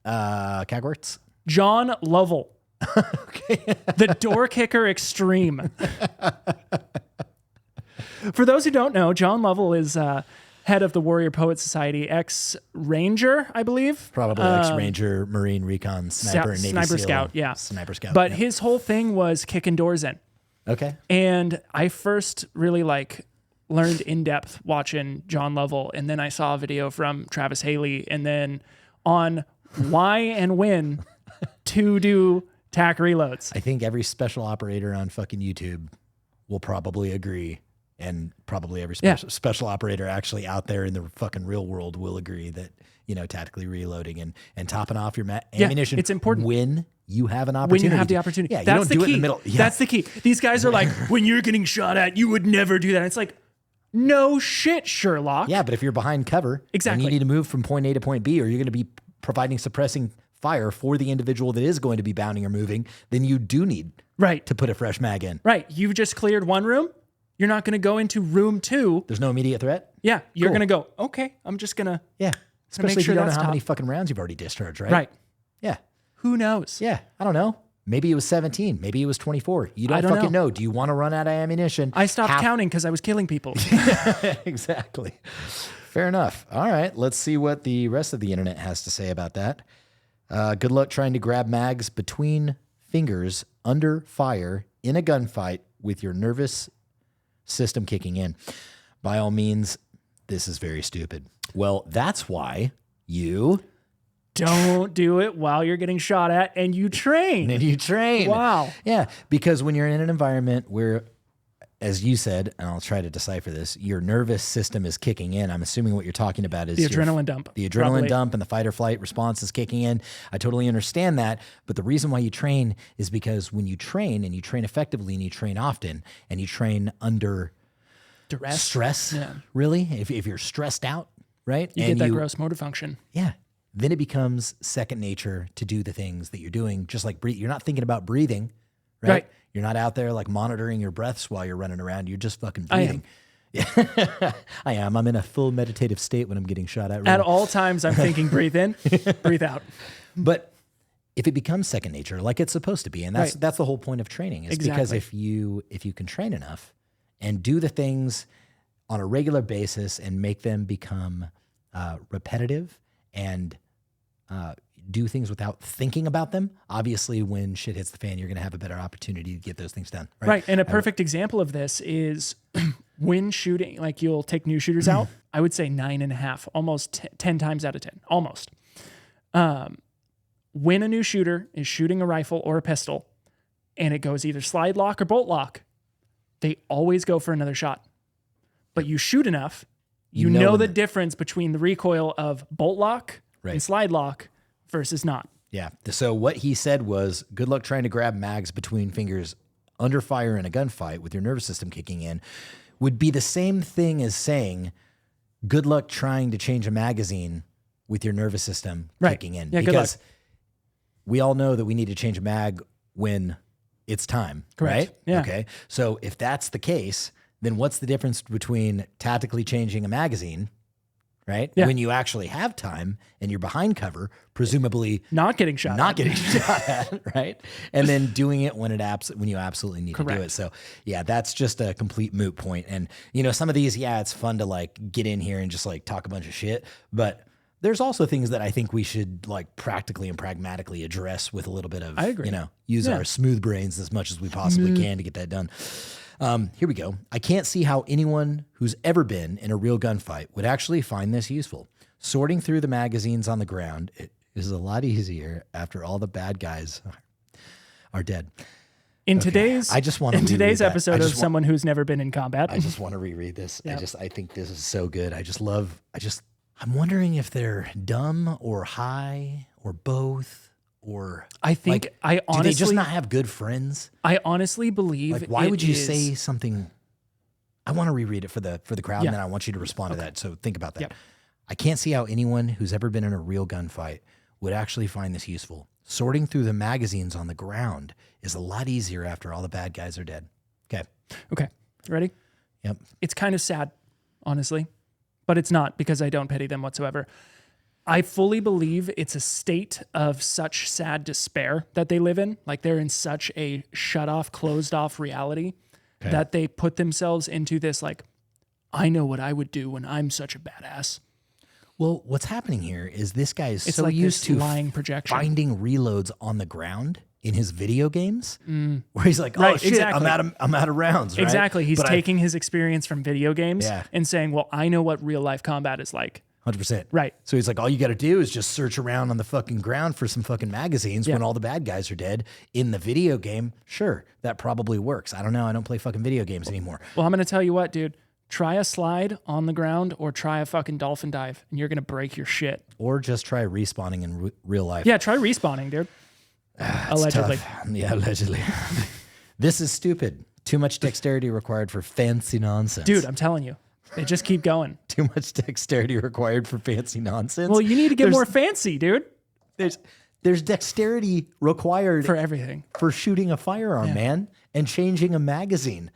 Cagworks? John Lovell. Okay. The door kicker extreme. For those who don't know, John Lovell is head of the Warrior Poet Society, ex-Ranger, I believe. Probably ex-Ranger, Marine, Recon, Sniper, Navy Sniper SEAL, Scout, yeah. Sniper Scout. But his whole thing was kicking doors in. Okay. And I first really learned in depth watching John Lovell, and then I saw a video from Travis Haley, and then on why and when to do TAC reloads. I think every special operator on fucking YouTube will probably agree, and probably every special operator actually out there in the fucking real world will agree that, you know, tactically reloading and topping off your ammunition. It's important when you have an opportunity. When you have the opportunity. Yeah, that's you don't do the key. it in the middle. Yeah. That's the key. These guys are like, when you're getting shot at, you would never do that. And it's like, no shit, Sherlock. Yeah, but if you're behind cover, exactly, and you need to move from point A to point B, or you're going to be providing suppressing fire for the individual that is going to be bounding or moving, then you do need to put a fresh mag in. Right. You've just cleared one room. You're not going to go into room 2. There's no immediate threat. Yeah. You're going to go, okay, I'm just going to. Yeah. Especially if you don't know how many fucking rounds you've already discharged, right? Right. Yeah. Who knows? Yeah. I don't know. Maybe it was 17. Maybe it was 24. You don't fucking know. Do you want to run out of ammunition? I stopped counting because I was killing people. Exactly. Fair enough. All right. Let's see what the rest of the internet has to say about that. Good luck trying to grab mags between fingers under fire in a gunfight with your nervous system kicking in. By all means, this is very stupid. Well, that's why you don't do it while you're getting shot at, and you train. Wow. Yeah, because when you're in an environment where, as you said, and I'll try to decipher this, your nervous system is kicking in. I'm assuming what you're talking about is the adrenaline dump. The adrenaline dump and the fight or flight response is kicking in. I totally understand that. But the reason why you train is because when you train, and you train effectively, and you train often, and you train under stress, really, if you're stressed out, right? You get that gross motor function. Yeah. then it becomes second nature to do the things that you're doing. Just like breathe. You're not thinking about breathing, right? Right. You're not out there like monitoring your breaths while you're running around. You're just fucking breathing. Yeah, I am. I'm in a full meditative state when I'm getting shot at. At all times, I'm thinking, breathe in, breathe out. But if it becomes second nature, like it's supposed to be, and that's the whole point of training, is because if you can train enough and do the things on a regular basis and make them become repetitive and do things without thinking about them, obviously when shit hits the fan, you're going to have a better opportunity to get those things done. Right. And a perfect example of this is when shooting, like you'll take new shooters out, I would say 9.5, almost 10 times out of 10, almost. When a new shooter is shooting a rifle or a pistol and it goes either slide lock or bolt lock, they always go for another shot. But you shoot enough, you know the difference between the recoil of bolt lock and slide lock versus not. Yeah. So what he said was, good luck trying to grab mags between fingers under fire in a gunfight with your nervous system kicking in, would be the same thing as saying, good luck trying to change a magazine with your nervous system kicking in. Yeah, because we all know that we need to change a mag when it's time, right? Yeah. Okay. So if that's the case, then what's the difference between tactically changing a magazine, right? Yeah. When you actually have time and you're behind cover, presumably not getting shot at, right? And then doing it when you absolutely need to do it. So yeah, that's just a complete moot point. And you know, some of these, it's fun to like get in here and just like talk a bunch of shit, but there's also things that I think we should like practically and pragmatically address with a little bit of, I agree. Use our smooth brains as much as we possibly can to get that done. Here we go. I can't see how anyone who's ever been in a real gunfight would actually find this useful. Sorting through the magazines on the ground is a lot easier after all the bad guys are dead. In today's episode of someone who's never been in combat, I just want to reread this. Yep. I think this is so good. I'm wondering if they're dumb or high or both, or I think do they just not have good friends? I honestly believe. Like, why would you say something? I want to reread it for the crowd, and then I want you to respond to that. So think about that. Yep. I can't see how anyone who's ever been in a real gunfight would actually find this useful. Sorting through the magazines on the ground is a lot easier after all the bad guys are dead. Okay. Ready? Yep. It's kind of sad, honestly. But it's not, because I don't pity them whatsoever. I fully believe it's a state of such sad despair that they live in. Like they're in such a shut off, closed off reality that they put themselves into this, like, I know what I would do when I'm such a badass. Well, what's happening here is this guy is so like used to lying projection. Finding reloads on the ground in his video games, where he's like, "Oh shit, exactly. I'm out of rounds." Right? Exactly. He's taking his experience from video games and saying, "Well, I know what real life combat is like." 100%. Right. So he's like, all you got to do is just search around on the fucking ground for some fucking magazines when all the bad guys are dead. In the video game, sure, that probably works. I don't know. I don't play fucking video games anymore. Well, I'm going to tell you what, dude. Try a slide on the ground or try a fucking dolphin dive, and you're going to break your shit. Or just try respawning in real life. Yeah, try respawning, dude. Allegedly. Tough. Yeah, allegedly. This is stupid. Too much dexterity required for fancy nonsense. Dude, I'm telling you. They just keep going. Too much dexterity required for fancy nonsense. Well, you need to get more fancy, dude. There's dexterity required for everything. For shooting a firearm, man, and changing a magazine,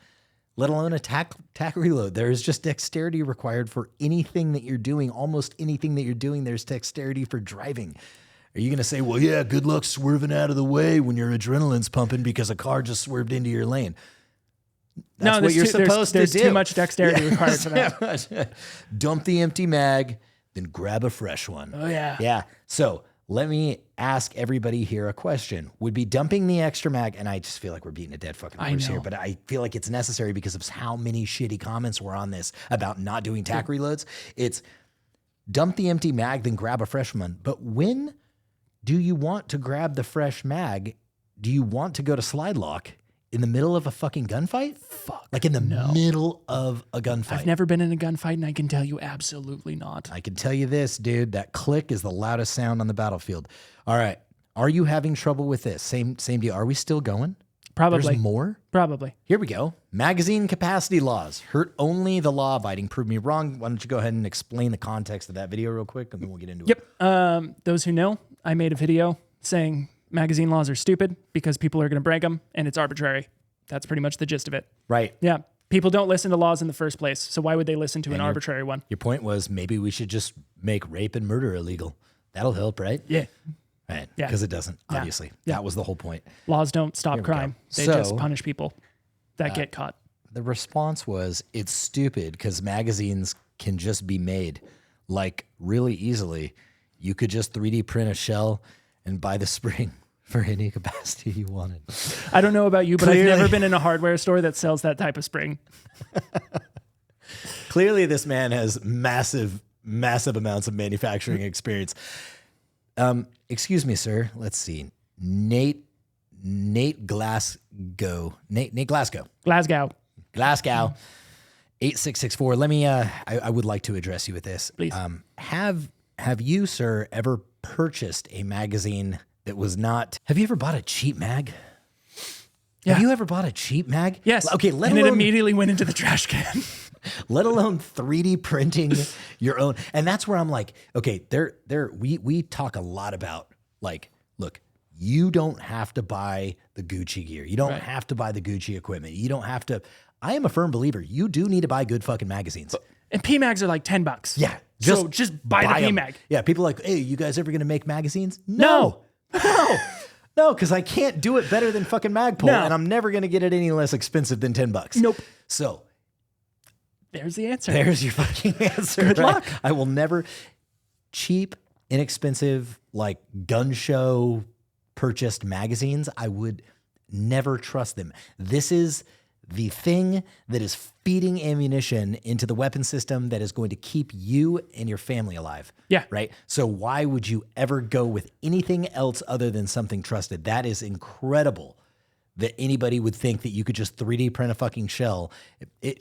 let alone a tack reload. There is just dexterity required for anything that you're doing. Almost anything that you're doing, there's dexterity for driving. Are you going to say, well, yeah, good luck swerving out of the way when your adrenaline's pumping because a car just swerved into your lane? That's what you're supposed to do. There's too much dexterity required for that. Dump the empty mag, then grab a fresh one. Oh, yeah. Yeah. So let me ask everybody here a question. Would be dumping the extra mag, and I just feel like we're beating a dead fucking horse here, but I feel like it's necessary because of how many shitty comments were on this about not doing tack reloads. It's dump the empty mag, then grab a fresh one. But when do you want to grab the fresh mag? Do you want to go to slide lock in the middle of a fucking gunfight? Fuck. Like in the middle of a gunfight. I've never been in a gunfight, and I can tell you absolutely not. I can tell you this, dude. That click is the loudest sound on the battlefield. All right. Are you having trouble with this? Same deal. Are we still going? Probably. There's more? Probably. Here we go. Magazine capacity laws. Hurt only the law abiding. Prove me wrong. Why don't you go ahead and explain the context of that video real quick, and then we'll get into it. Yep. Those who know, I made a video saying magazine laws are stupid because people are going to break them and it's arbitrary. That's pretty much the gist of it. Right. Yeah. People don't listen to laws in the first place. So why would they listen to an arbitrary one? Your point was maybe we should just make rape and murder illegal. That'll help, right? Yeah. Right. Yeah. Because it doesn't, obviously. Yeah. That was the whole point. Laws don't stop crime. They So- just punish people that get caught. The response was, it's stupid because magazines can just be made like really easily. You could just 3D print a shell and buy the spring for any capacity you wanted. I don't know about you, but Clearly. I've never been in a hardware store that sells that type of spring. Clearly, this man has massive amounts of manufacturing experience. Excuse me, sir. Let's see. Nate Glasgow. 8664. Let me I would like to address you with this. Please. Have you, sir, ever purchased a magazine that was not, have you ever bought a cheap mag? Yeah. Have you ever bought a cheap mag? Yes. Okay, and it immediately went into the trash can. let alone 3D printing your own. And that's where I'm like, okay, we talk a lot about like, look, you don't have to buy the Gucci gear. You don't have to buy the Gucci equipment. You don't have to. I am a firm believer. You do need to buy good fucking magazines. And PMags are like $10. Yeah. So just buy the 'em. PMag. Yeah. People are like, hey, you guys ever going to make magazines? No. No, because I can't do it better than fucking Magpul, No. and I'm never going to get it any less expensive than $10. Nope. So There's the answer. there's your fucking answer. Good luck. I will never cheap, inexpensive, like gun show purchased magazines. I would never trust them. This is the thing that is feeding ammunition into the weapon system that is going to keep you and your family alive. Yeah. Right. So why would you ever go with anything else other than something trusted? That is incredible that anybody would think that you could just 3D print a fucking shell.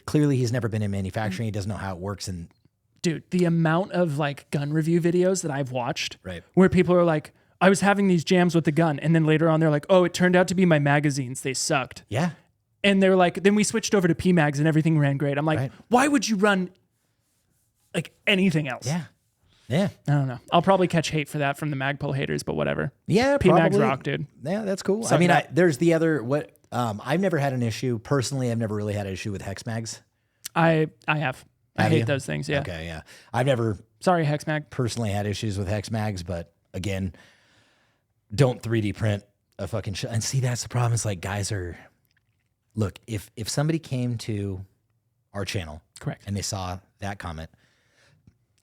Clearly he's never been in manufacturing. He doesn't know how it works. And Dude, the amount of like gun review videos that I've watched Right. where people are like, I was having these jams with the gun. And then later on, they're like, oh, it turned out to be my magazines. They sucked. yeah. And they're like, then we switched over to PMags and everything ran great. I'm like, Right. why would you run like anything else? Yeah. Yeah. I don't know. I'll probably catch hate for that from the Magpul haters, but whatever. Yeah. PMags probably. rock, dude. Yeah, that's cool. Suck I mean, it up. there's the other, I've never had an issue. Personally, I've never really had an issue with hex mags. I have. I Have hate you? those things. Yeah. Okay, yeah. I've never Sorry, Hexmag. personally had issues with hex mags, but again, don't 3D print a fucking shell. And see, that's the problem. It's like guys are, look, if somebody came to our channel Correct. and they saw that comment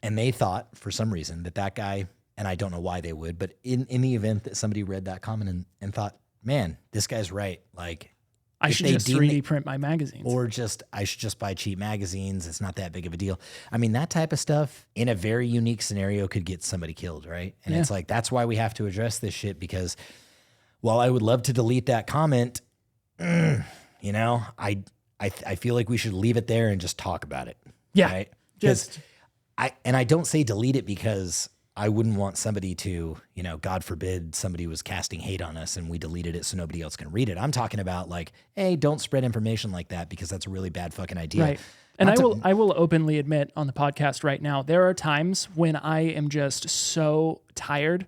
and they thought for some reason that guy, and I don't know why they would, but in the event that somebody read that comment and thought, man, this guy's right. Like, I if should they just deem 3D it- print my magazines. or just I should just buy cheap magazines. It's not that big of a deal. I mean, that type of stuff in a very unique scenario could get somebody killed, right? And it's like that's why we have to address this shit, because while I would love to delete that comment, you know, I feel like we should leave it there and just talk about it. Yeah, Right? just I don't say delete it because I wouldn't want somebody to, you know, God forbid somebody was casting hate on us and we deleted it so nobody else can read it. I'm talking about like, hey, don't spread information like that because that's a really bad fucking idea. right. And Not to- I will openly admit on the podcast right now, there are times when I am just so tired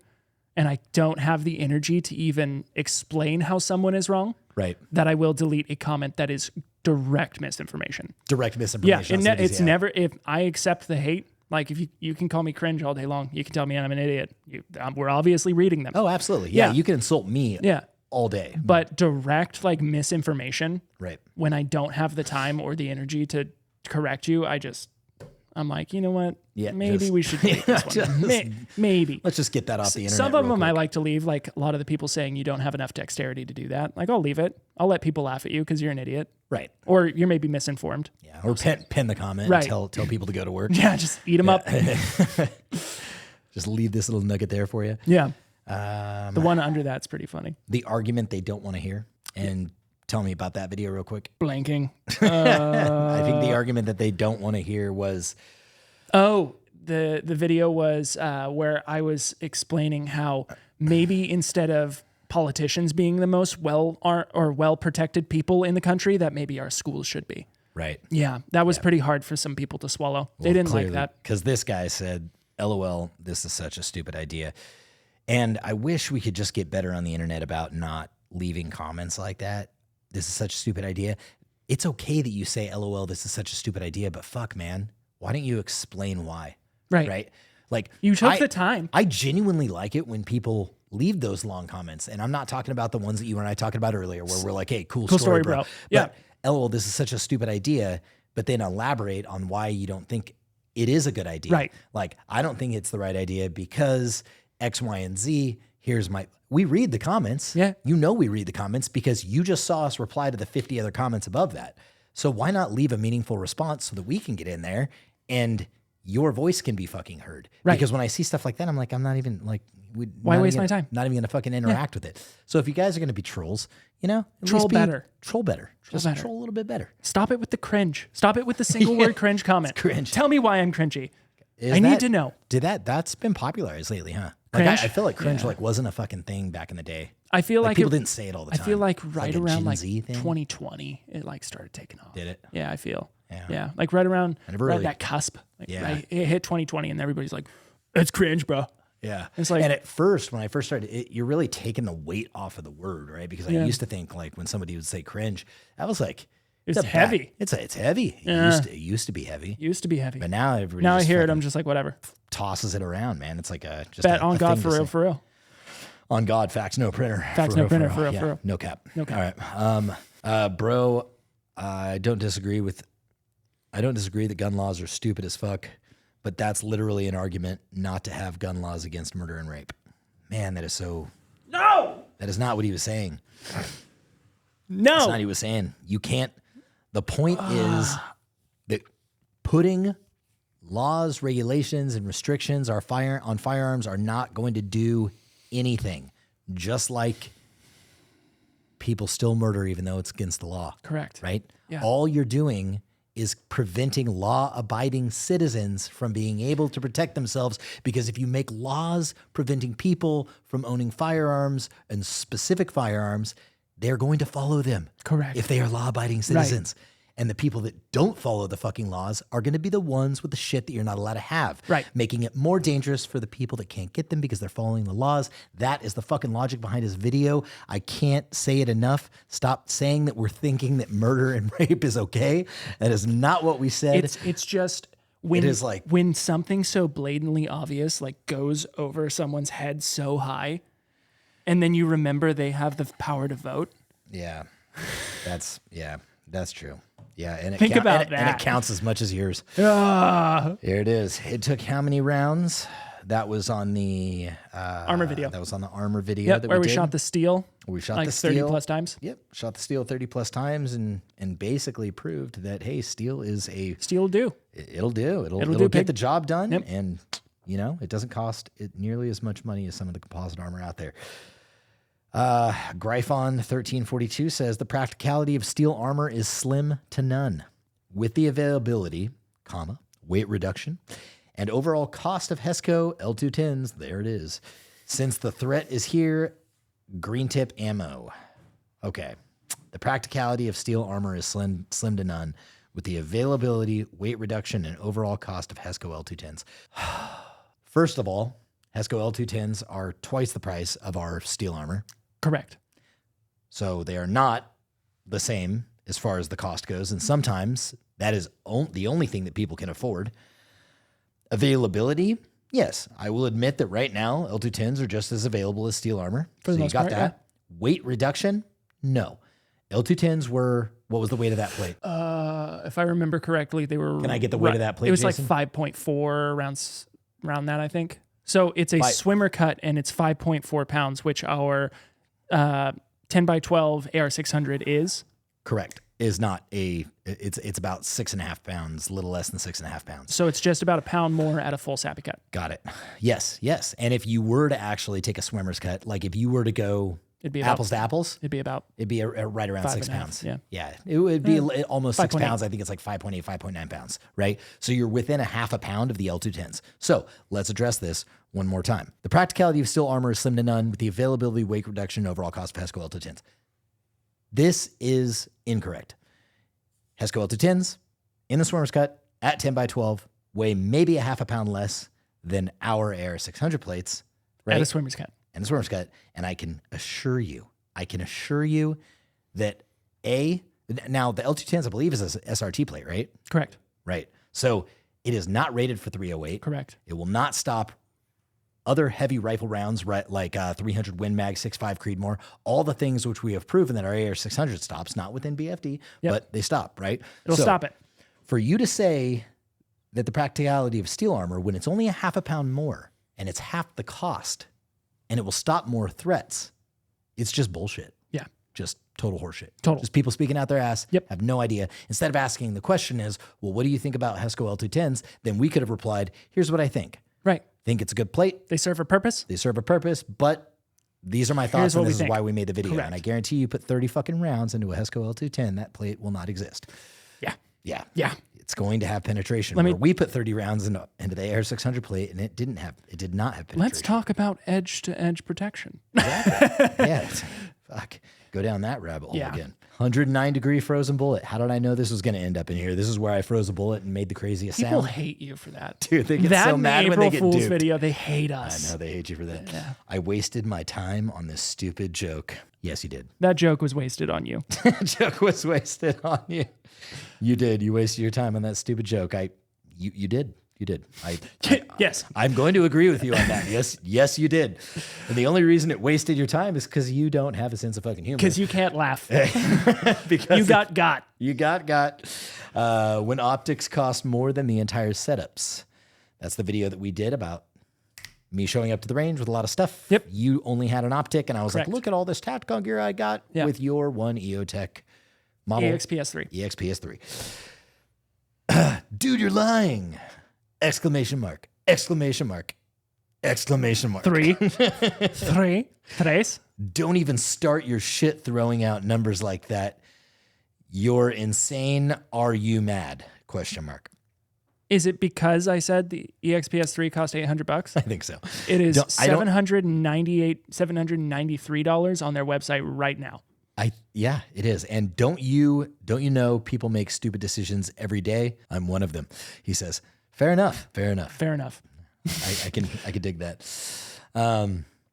and I don't have the energy to even explain how someone is wrong, Right. that I will delete a comment that is direct misinformation. Direct Yeah, misinformation. and on somebody's- it's yeah. never, if I accept the hate, like if you can call me cringe all day long, you can tell me I'm an idiot. We're obviously reading them. Oh, absolutely. Yeah, Yeah. you can insult me Yeah. all day. But direct like misinformation, Right. when I don't have the time or the energy to correct you, I'm like, you know what? Yeah, Maybe just- we should delete this one. just- Maybe. Let's just get that off the internet. Some of real them I quick. like to leave, like a lot of the people saying you don't have enough dexterity to do that. Like, I'll leave it. I'll let people laugh at you because you're an idiot. Right. Or you're maybe misinformed. Yeah. Or pin the comment Right. and tell people to go to work. Yeah, just eat them up. Just leave this little nugget there for you. Yeah. The one under that's pretty funny. The argument they don't want to hear. And tell me about that video real quick. Blanking. I think the argument that they don't want to hear was Oh, the video was where I was explaining how maybe instead of politicians being the most well protected people in the country that maybe our schools should be. Right. Yeah, that was pretty hard for some people to swallow. They didn't like that. Because this guy said, LOL, this is such a stupid idea. And I wish we could just get better on the internet about not leaving comments like that. This is such a stupid idea. It's okay that you say, LOL, this is such a stupid idea, but fuck, man, why don't you explain why? Right. Like, you took the time. I genuinely like it when people leave those long comments. And I'm not talking about the ones that you and I talked about earlier where we're like, hey, cool story, bro. Yeah. But LOL, this is such a stupid idea, but then elaborate on why you don't think it is a good idea. Right. Like, I don't think it's the right idea because X, Y, and Z. We read the comments. Yeah. You know we read the comments because you just saw us reply to the 50 other comments above that. So why not leave a meaningful response so that we can get in there and your voice can be fucking heard? Right. Because when I see stuff like that, I'm like, I'm not even like, why waste my time? Not even going to fucking interact with it. So if you guys are going to be trolls, Troll better. Troll better. Just better. troll a little bit better. Stop it with the cringe. Stop it with the single word cringe comment. Cringe. Tell me why I'm cringy. I need to know. That's been popularized lately, huh? Like Cringe? I feel like cringe wasn't a fucking thing back in the day. I feel like people didn't say it all the time. I feel like It's right a around Gen like Z thing. 2020, it like started taking off. Did it? Yeah, I feel. Yeah. Like right around never really- that cusp. Like, Yeah. right, it hit 2020 and everybody's like, it's cringe, bro. Yeah. It's like- and at first, when I first started, you're really taking the weight off of the word, right? Because I used to think like when somebody would say cringe, I was like, It's heavy. It's heavy. It used to be heavy. Used to be heavy. But now everybody Now I just hear it, fucking I'm just like, whatever. tosses it around, man. It's like just Bet a on God thing for to real, say. for real. On God, facts, no printer. Facts, no printer, for real, Yeah, for real. No cap. No cap. All right. Bro, I don't disagree that gun laws are stupid as fuck, but that's literally an argument not to have gun laws against murder and rape. Man, that is so... No! That is not what he was saying. No! That's not what he was saying. You can't... The point is that putting laws, regulations, and restrictions on firearms are not going to do anything. Just like people still murder even though it's against the law. Correct. Right? Yeah. All you're doing is preventing law-abiding citizens from being able to protect themselves, because if you make laws preventing people from owning firearms and specific firearms, they're going to follow them. Correct. If they are law-abiding citizens. And the people that don't follow the fucking laws are going to be the ones with the shit that you're not allowed to have. Right. Making it more dangerous for the people that can't get them because they're following the laws. That is the fucking logic behind his video. I can't say it enough. Stop saying that we're thinking that murder and rape is okay. That is not what we said. It's just when It is like- when something so blatantly obvious like goes over someone's head so high, and then you remember they have the power to vote. Yeah. That's true. Yeah, and Think about and that. it counts as much as yours. Ah, Here it is. It took how many rounds? That was on the armor video. That was on the armor video Yep, that where we did. shot the steel. We shot like the 30 steel plus times. Yep, shot the steel 30 plus times, and basically proved that hey, steel is Steel will do. it'll do. It'll do, get pig. the job done, Yep. and it doesn't cost it nearly as much money as some of the composite armor out there. Gryphon 1342 says the practicality of steel armor is slim to none. With the availability, weight reduction, and overall cost of HESCO L210s, there it is. Since the threat is here, green tip ammo. Okay. The practicality of steel armor is slim to none. With the availability, weight reduction, and overall cost of HESCO L210s. First of all, HESCO L210s are twice the price of our steel armor. Correct. So they are not the same as far as the cost goes. And sometimes that is the only thing that people can afford. Availability, yes. I will admit that right now, L210s are just as available as steel armor. For the so most you got part, that. Weight reduction, no. L210s were, what was the weight of that plate? If I remember correctly, they were. Can I get the weight of that plate, It was Jason? like 5.4 around that, I think. So it's a swimmer cut, and it's 5.4 pounds, which our 10 by 12 AR600 is. Correct. Is not it's about 6.5 pounds, a little less than 6.5 pounds. So it's just about a pound more at a full sappy cut. Got it. Yes. And if you were to actually take a swimmer's cut, like if you were to go It'd be about, apples to apples, It'd be about. it'd be right around 6 5.5, pounds. yeah. It would be almost 6 5.8. pounds. I think it's like 5.8, 5.9 pounds, right? So you're within a half a pound of the L210s. So let's address this. one more time. The practicality of steel armor is slim to none with the availability, weight reduction, and overall cost of Hesco L210s. This is incorrect. Hesco L210s in the swimmer's cut at 10 by 12 weigh maybe a half a pound less than our AR 600 plates, right? At a swimmer's cut. And the swimmer's cut. And I can assure you that now the L210s, I believe, is a SRT plate, right? Correct. Right. So it is not rated for 308. Correct. It will not stop other heavy rifle rounds, right, like 300 Win Mag, 6.5 Creedmoor, all the things which we have proven that our AR 600 stops, not within BFD, but they stop, right? It'll stop it. For you to say that the practicality of steel armor, when it's only a half a pound more and it's half the cost and it will stop more threats, it's just bullshit. Yeah. Just total horseshit. Total. Just people speaking out their ass, Yep. have no idea. Instead of asking the question is, well, what do you think about Hesco L210s? Then we could have replied, here's what I think. Right. Think it's a good plate. They serve a purpose. They serve a purpose, but these are my thoughts, and what we this is think. why we made the video. Correct. And I guarantee you put 30 fucking rounds into a Hesco L210, that plate will not exist. Yeah. Yeah. Yeah. It's going to have penetration. We put 30 rounds into the AR 600 plate, and it did not have penetration. Let's talk about edge-to-edge protection. Exactly. Yeah. Fuck. Go down that rabbit hole again. 109 degree frozen bullet. How did I know this was going to end up in here? This is where I froze a bullet and made the craziest People sound. hate you for that. Dude, they get that so and mad the when they April get Fool's duped. video, they hate us. I know, they hate you for that. Yeah. I wasted my time on this stupid joke. Yes, you did. That joke was wasted on you. Joke was wasted on you. You did. You wasted your time on that stupid joke. You did. You did. Yes. I'm going to agree with you on that. Yes, you did. And the only reason it wasted your time is because you don't have a sense of fucking humor. Because you can't laugh. Because You got. You got. When optics cost more than the entire setups. That's the video that we did about me showing up to the range with a lot of stuff. Yep. You only had an optic, and I was Correct. like, look at all this Tacticon gear I got with your one EOTech model. EXPS3. EXPS3. Dude, you're lying. Exclamation mark. Exclamation mark. Exclamation mark. Tres. Don't even start your shit throwing out numbers like that. You're insane. Are you mad? Question mark. Is it because I said the EXPS3 cost $800? I think so. It is $793 on their website right now. Yeah, it is. And don't you know people make stupid decisions every day? I'm one of them. He says, fair enough. Fair enough. I can dig that.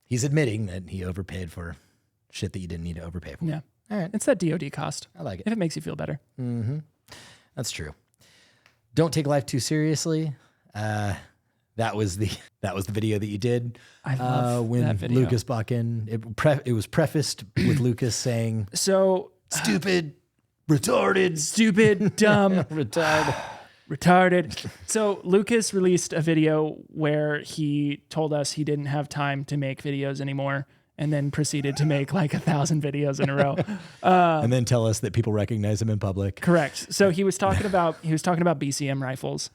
He's admitting that he overpaid for shit that you didn't need to overpay for. Yeah. All right. It's that DOD cost. I like it. If it makes you feel better. Mm-hmm. That's true. Don't take life too seriously. That was the video that you did. I love when that video. Lucas Bakken. It was prefaced with Lucas saying, So "Stupid, retarded, stupid, dumb, retarded." So Lucas released a video where he told us he didn't have time to make videos anymore, and then proceeded to make like 1,000 videos in a row. and then tell us that people recognize him in public. Correct. So he was talking about BCM rifles,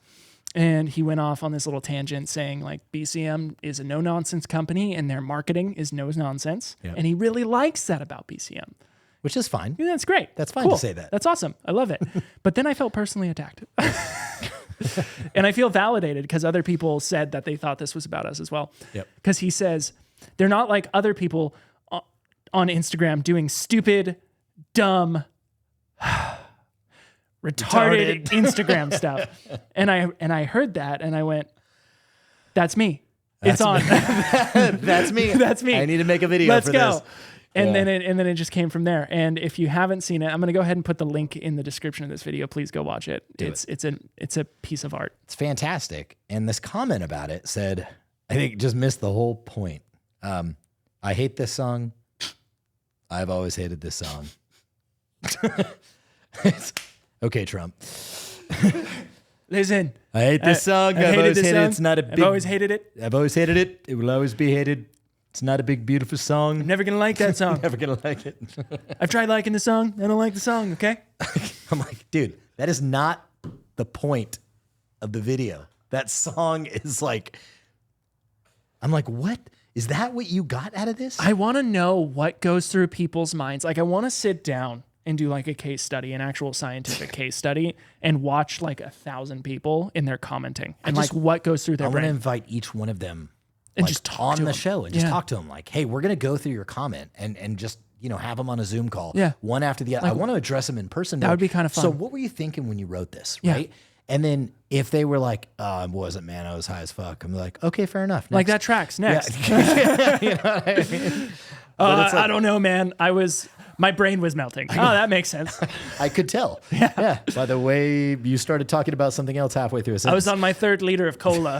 and he went off on this little tangent saying like BCM is a no nonsense company and their marketing is no nonsense, and he really likes that about BCM. Which is fine. Yeah, that's great. That's fine Cool. to say that. That's awesome. I love it. But then I felt personally attacked. And I feel validated because other people said that they thought this was about us as well. Yep. Because he says they're not like other people on Instagram doing stupid, dumb, retarded Instagram stuff. And I heard that and I went, that's me. It's on. That's me. That's me. I need to make a video Let's for go. this. And then it just came from there. And if you haven't seen it, I'm going to go ahead and put the link in the description of this video. Please go watch it. It's a piece of art. It's fantastic. And this comment about it said, I think just missed the whole point. I hate this song. I've always hated this song. Okay, Trump. Listen, I hate this song. I've always hated it. It's not a big. I've always hated it. I've always hated it. It will always be hated. It's not a big, beautiful song. I'm never going to like that song. Never gonna like it. I've tried liking the song. I don't like the song, okay? I'm like, dude, that is not the point of the video. That song is like, I'm like, what? Is that what you got out of this? I want to know what goes through people's minds. Like, I want to sit down and do like a case study, an actual scientific case study, and watch like 1,000 people in their commenting. And like what goes through their I want to brain. invite each one of them And like, just talk on to the him. show and just talk to him like, hey, we're going to go through your comment and just, have them on a Zoom call. Yeah. One after the other. I want to address them in person. That would be kind of fun. So what were you thinking when you wrote this? Yeah. Right. And then if they were like, I wasn't, man, I was high as fuck. I'm like, okay, fair enough. Like Next. that tracks. Next. Yeah. You know what I mean? I don't know, man. My brain was melting. Oh, that makes sense. I could tell. Yeah. By the way, you started talking about something else halfway through a sentence. I was on my 3rd liter of cola.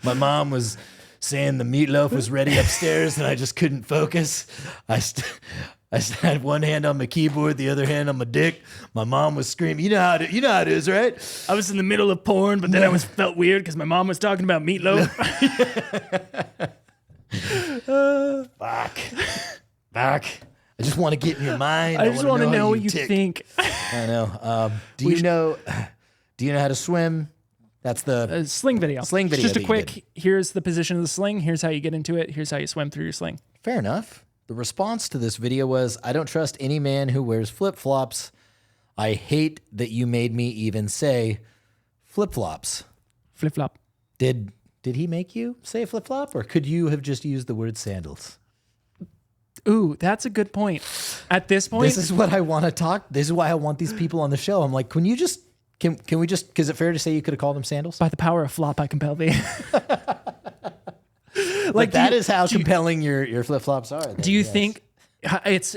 My mom was saying the meatloaf was ready upstairs and I just couldn't focus. I had one hand on my keyboard, the other hand on my dick. My mom was screaming. You know how it is, right? I was in the middle of porn, but then I felt weird because my mom was talking about meatloaf. Back. I just want to get in your mind. I just want to know what you tick. think. I know. Do you know how to swim? That's the Sling video. Sling video Just a that you quick, here's the position of the sling. Here's how you get into it. Here's how you swim through your sling. fair enough. The response to this video was, I don't trust any man who wears flip-flops. I hate that you made me even say flip-flops. Flip-flop. Did he make you say flip-flop, or could you have just used the word sandals? Ooh, that's a good point. At this point, This is what I want to talk. This is why I want these people on the show. I'm like, can we just, is it fair to say you could have called them sandals? by the power of flop, I compel thee. Like that is how compelling your flip-flops are. Do you think it's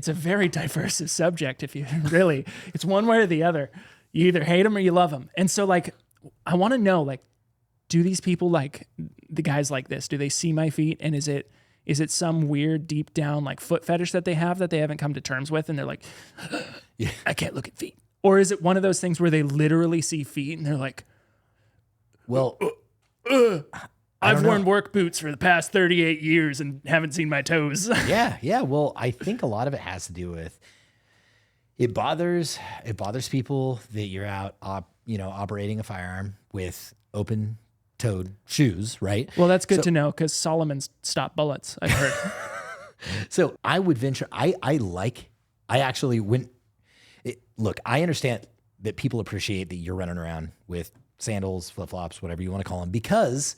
a very diverse subject? If you really, it's one way or the other. You either hate them or you love them. And so, like, I want to know, like, do these people, like the guys like this, do they see my feet, and is it some weird deep down like foot fetish that they haven't come to terms with, and they're like, I can't look at feet? Or is it one of those things where they literally see feet and they're like, well, I've worn work boots for the past 38 years and haven't seen my toes. yeah. Well, I think a lot of it has to do with it bothers people that you're out, operating a firearm with open-toed shoes, right? Well, that's good to know because Solomon's stopped bullets, I've heard. So I would venture. I actually went. Look, I understand that people appreciate that you're running around with sandals, flip-flops, whatever you want to call them, because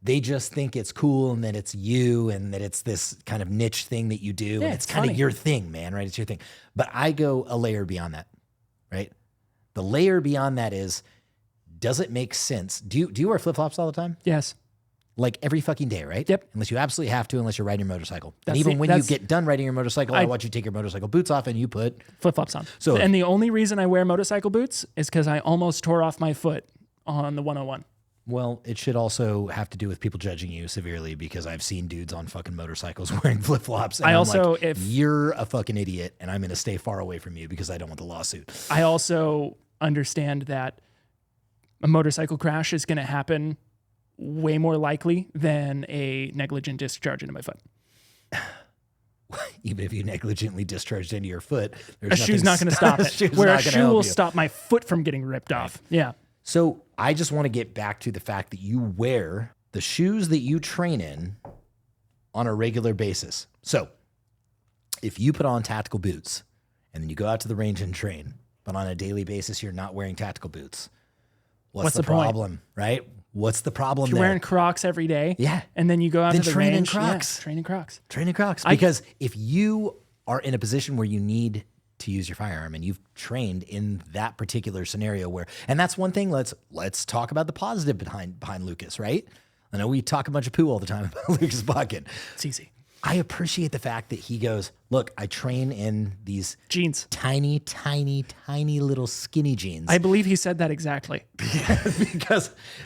they just think it's cool and that it's you and that it's this kind of niche thing that you do. Yeah, and it's kind of your thing, man, right? It's your thing. But I go a layer beyond that, right? The layer beyond that is, does it make sense? Do you wear flip-flops all the time? Yes. Like every fucking day, right? Yep. Unless you absolutely have to, unless you're riding your motorcycle. That's and even the- when you that's- get done riding your motorcycle, I watch you take your motorcycle boots off and you put Flip-flops on. So- and the only reason I wear motorcycle boots is because I almost tore off my foot on the 101. Well, it should also have to do with people judging you severely, because I've seen dudes on fucking motorcycles wearing flip-flops. And you're a fucking idiot and I'm going to stay far away from you because I don't want the lawsuit. I also understand that a motorcycle crash is going to happen way more likely than a negligent discharge into my foot. Even if you negligently discharged into your foot, A shoe's not going to stop it. Where a shoe will stop my foot from getting ripped off. Yeah. So I just want to get back to the fact that you wear the shoes that you train in on a regular basis. So if you put on tactical boots and then you go out to the range and train, but on a daily basis you're not wearing tactical boots, what's the point? problem, right? What's the problem You're there? wearing Crocs every day. Yeah. And then you go out Then to the train in range. Crocs. Yeah, train in Crocs. Train in Crocs. Because if you are in a position where you need to use your firearm and you've trained in that particular scenario where, and that's one thing, let's talk about the positive behind Lucas, right? I know we talk a bunch of poo all the time about Lucas Bodkin. It's easy. I appreciate the fact that he goes, look, I train in these Jeans. tiny, tiny, tiny little skinny jeans. I believe he said that exactly.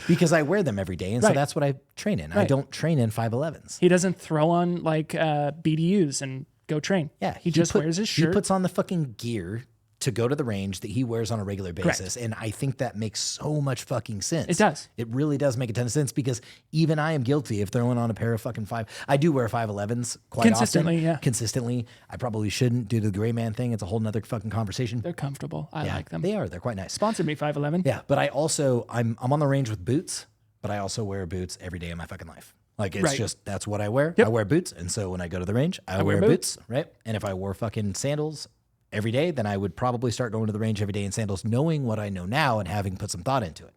because I wear them every day. And so Right. that's what I train in. I Right. don't train in 511s. He doesn't throw on like BDUs and go train. Yeah. He just wears his shirt. He puts on the fucking gear to go to the range that he wears on a regular basis. And I think that makes so much fucking sense. It does. It really does make a ton of sense, because even I am guilty of throwing on a pair of fucking I do wear 511s quite Consistently, often. yeah. Consistently. I probably shouldn't due to the gray man thing. It's a whole nother fucking conversation. They're comfortable. I like them. They are. They're quite nice. Sponsored me 511. Yeah. But I also, I'm on the range with boots, but I also wear boots every day of my fucking life. Like, it's Right. just, that's what I wear. Yep. I wear boots. And so when I go to the range, I wear boots, right? And if I wore fucking sandals every day, then I would probably start going to the range every day in sandals, knowing what I know now and having put some thought into it.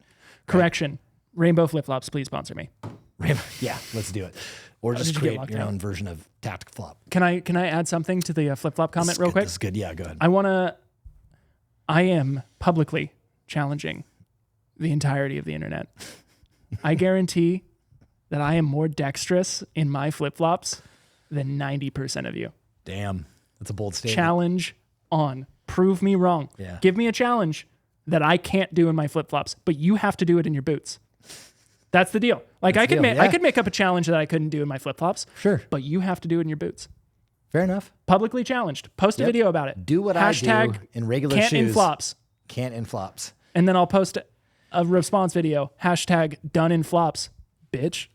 Correction. Rainbow flip flops, please sponsor me. Yeah, let's do it. Or just did you get create locked your out? own version of Tactic Flop. Can I add something to the flip flop comment real quick? This is good. Yeah, go ahead. I am publicly challenging the entirety of the internet. I guarantee that I am more dexterous in my flip flops than 90% of you. Damn, that's a bold statement. Challenge on. Prove me wrong. Yeah. Give me a challenge that I can't do in my flip flops, but you have to do it in your boots. That's the deal. Like I could make up a challenge that I couldn't do in my flip flops. Sure. But you have to do it in your boots. Fair enough. Publicly challenged. Post a video about it. Do what Hashtag I do in regular can't shoes. in flops. Can't in flops. And then I'll post a response video. Hashtag done in flops. Bitch.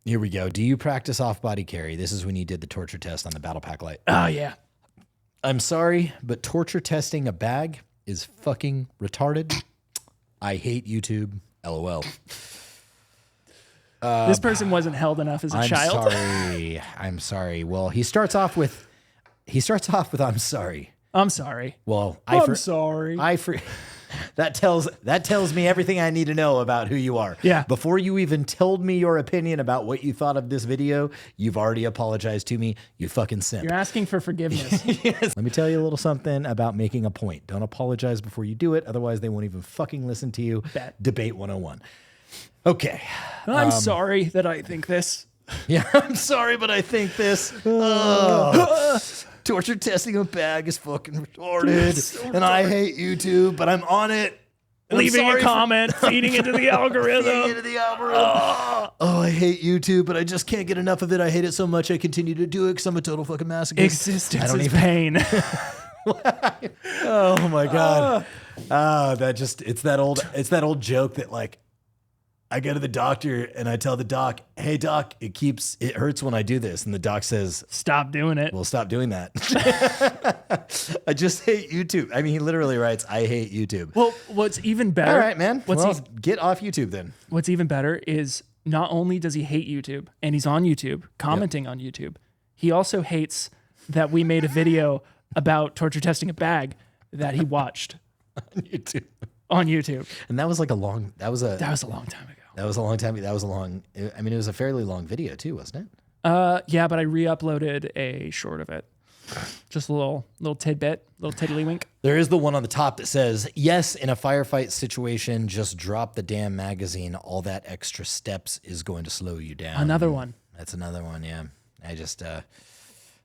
Here we go. Do you practice off body carry? This is when you did the torture test on the Battle Pack Light. Oh yeah. I'm sorry, but torture testing a bag is fucking retarded. I hate YouTube. LOL. This person wasn't held enough as a child. I'm sorry. Well, he starts off with I'm sorry. I'm sorry. Well, I'm sorry. That tells me everything I need to know about who you are. Yeah. Before you even told me your opinion about what you thought of this video, you've already apologized to me. You fucking simp. You're asking for forgiveness. Yes. Let me tell you a little something about making a point. Don't apologize before you do it. Otherwise, they won't even fucking listen to you. Bet. Debate 101. Okay. I'm sorry that I think this. Yeah, I'm sorry, but I think this. Torture testing a bag is fucking retarded. And I hate YouTube, but I'm on it. And Leaving a comment, feeding into the algorithm. Oh, I hate YouTube, but I just can't get enough of it. I hate it so much I continue to do it because I'm a total fucking masochist. Existence is pain. Oh my God. It's that old joke that like I go to the doctor and I tell the doc, hey doc, it hurts when I do this. And the doc says, Stop doing it. well, stop doing that. I just hate YouTube. I mean, he literally writes, I hate YouTube. Well, what's even better. All right, man. Get off YouTube then. What's even better is not only does he hate YouTube and he's on YouTube, commenting on YouTube, he also hates that we made a video about torture testing a bag that he watched on YouTube. And that was like that was a long time ago. That was a long time. That was a long, I mean, it was a fairly long video too, wasn't it? Yeah, but I re-uploaded a short of it. Just a little tidbit, little tiddlywink. There is the one on the top that says, yes, in a firefight situation, just drop the damn magazine. All that extra steps is going to slow you down. Another one. That's another one, yeah. I just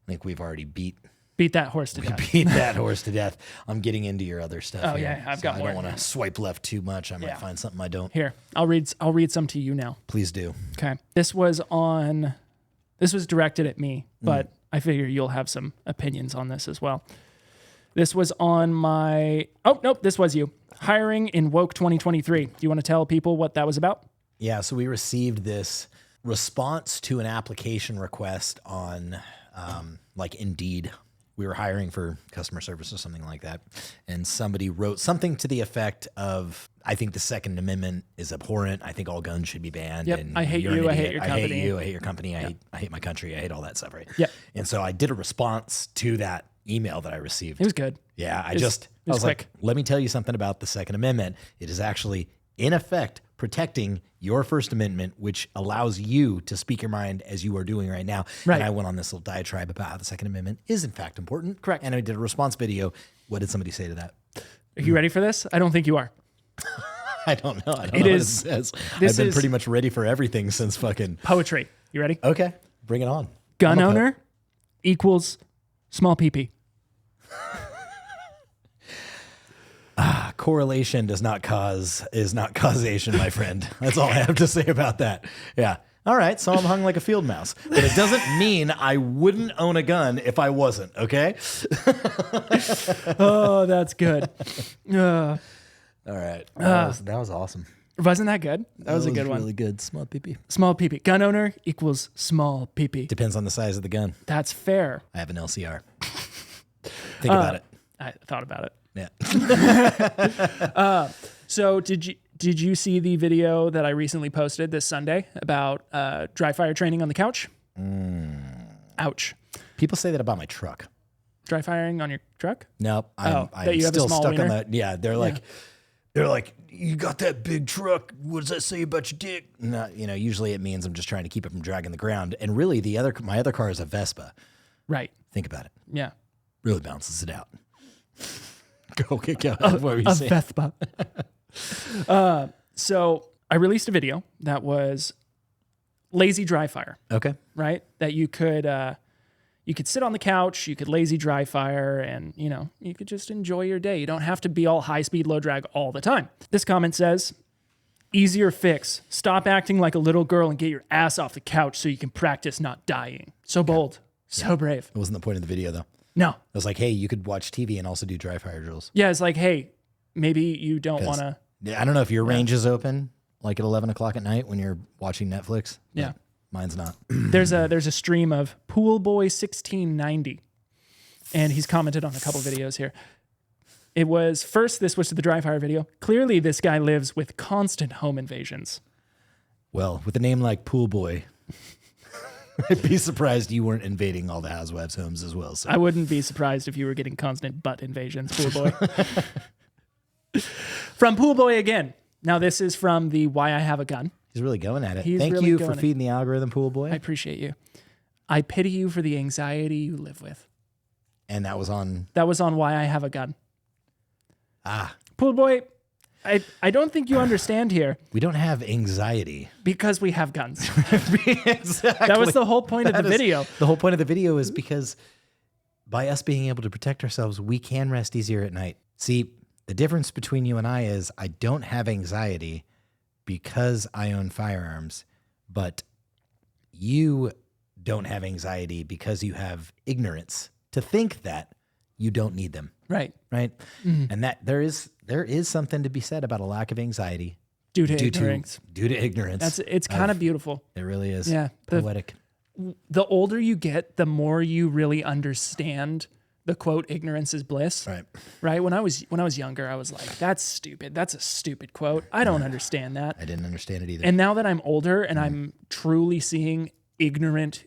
think we've already beat that horse to death. Beat that horse to death. I'm getting into your other stuff. Oh, here, yeah, I've got more. I don't want to swipe left too much. I might find something I don't. Here, I'll read some to you now. Please do. Okay. This was directed at me, but I figure you'll have some opinions on this as well. This was on my, oh, nope, this was you. Hiring in Woke 2023. Do you want to tell people what that was about? Yeah, so we received this response to an application request on like Indeed. We were hiring for customer service or something like that. And somebody wrote something to the effect of, I think the Second Amendment is abhorrent. I think all guns should be banned. Yep. And I hate you're you. an I hate idiot. your I company. hate you. I hate your company. I hate my country. I hate all that stuff, right? Yep. And so I did a response to that email that I received. It was good. Yeah, I was was quick. like, let me tell you something about the Second Amendment. It is actually, in effect, protecting your First Amendment, which allows you to speak your mind as you are doing right now. Right. And I went on this little diatribe about how the Second Amendment is, in fact, important. Correct. And I did a response video. What did somebody say to that? Are you ready for this? I don't think you are. I don't know. I don't know what it says. I've been pretty much ready for everything since fucking... Poetry. You ready? Okay, bring it on. Gun owner equals small pee-pee. Correlation is not causation, my friend. That's all I have to say about that. Yeah. All right. So I'm hung like a field mouse, but it doesn't mean I wouldn't own a gun if I wasn't. Okay. Oh, that's good. All right. That was awesome. Wasn't that good? That was a good one. Really good. Small pee-pee. Small pee-pee. Gun owner equals small pee-pee. Depends on the size of the gun. That's fair. I have an LCR. Think about it. I thought about it. Yeah. So did you see the video that I recently posted this Sunday about dry fire training on the couch? Ouch. People say that about my truck. Dry firing on your truck? Nope. that I'm you have a still small stuck wiener? on that. Yeah. They're like, They're like, you got that big truck. What does that say about your dick? No, usually it means I'm just trying to keep it from dragging the ground. And really, my other car is a Vespa. Right. Think about it. Yeah. Really balances it out. Go. What were you saying? Vespa. So I released a video that was lazy dry fire. Okay. Right? That you could sit on the couch, you could lazy dry fire, and you could just enjoy your day. You don't have to be all high speed, low drag all the time. This comment says, easier fix. Stop acting like a little girl and get your ass off the couch so you can practice not dying. So bold. So brave. It wasn't the point of the video though. No. It was like, hey, you could watch TV and also do dry fire drills. Yeah, it's like, hey, maybe you don't want to. Yeah, I don't know if your range is open like at 11 o'clock at night when you're watching Netflix. Yeah. Mine's not. There's a stream of Poolboy1690, and he's commented on a couple videos here. This was to the dry fire video. Clearly, this guy lives with constant home invasions. Well, with a name like Pool Boy, I'd be surprised you weren't invading all the housewives' homes as well. So. I wouldn't be surprised if you were getting constant butt invasions, Pool Boy. From Pool Boy again. Now, this is from the Why I Have a Gun. He's really going at it. He's Thank really you going for at it. feeding the algorithm, Pool Boy. I appreciate you. I pity you for the anxiety you live with. And that was on... That was on Why I Have a Gun. Ah. Pool Boy, I don't think you understand here. We don't have anxiety. Because we have guns. Exactly. That was the whole point of the video. The whole point of the video is because by us being able to protect ourselves, we can rest easier at night. See, the difference between you and I is I don't have anxiety because I own firearms, but you don't have anxiety because you have ignorance to think that you don't need them. Right. Right. Mm-hmm. And that there is something to be said about a lack of anxiety due to ignorance. Due to ignorance. It's kind of beautiful. It really is. Yeah. Poetic. The older you get, the more you really understand the quote, ignorance is bliss. Right. Right. When I was younger, I was like, that's stupid. That's a stupid quote. I don't understand that. I didn't understand it either. And now that I'm older and I'm truly seeing ignorant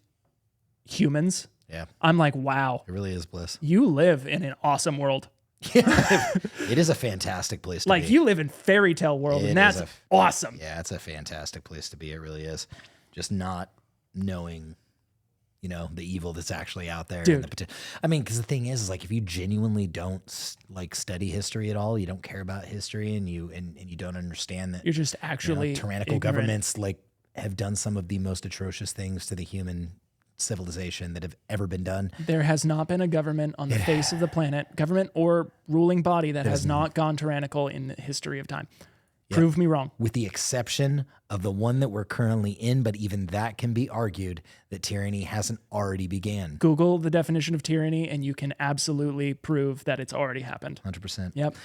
humans, yeah, I'm like, wow. It really is bliss. You live in an awesome world. It is a fantastic place to be. Like you live in fairy tale world, and that's awesome. Yeah, it's a fantastic place to be. It really is. Just not knowing, the evil that's actually out there. Dude. Because the thing is like if you genuinely don't like study history at all, you don't care about history, and you don't understand that you're just actually tyrannical ignorant. governments like have done some of the most atrocious things to the human civilization that have ever been done. There has not been a government on the face of the planet, government or ruling body, that has not gone tyrannical in the history of time. Yep. Prove me wrong. With the exception of the one that we're currently in, but even that can be argued that tyranny hasn't already began. Google the definition of tyranny and you can absolutely prove that it's already happened. 100%. Yep.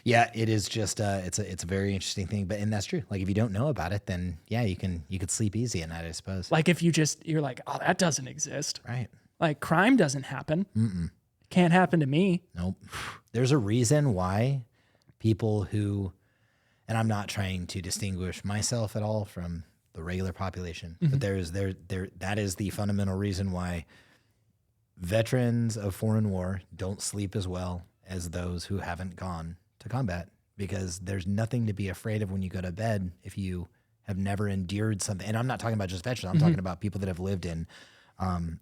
Yeah, it is just it's a very interesting thing, and that's true. Like if you don't know about it, then yeah, you could sleep easy at night, I suppose. Like if you're like, oh, that doesn't exist. Right. Like crime doesn't happen. Can't happen to me. Nope. There's a reason why people who, and I'm not trying to distinguish myself at all from the regular population, but that is the fundamental reason why veterans of foreign war don't sleep as well as those who haven't gone to combat, because there's nothing to be afraid of when you go to bed if you have never endured something. And I'm not talking about just veterans. I'm talking about people that have lived in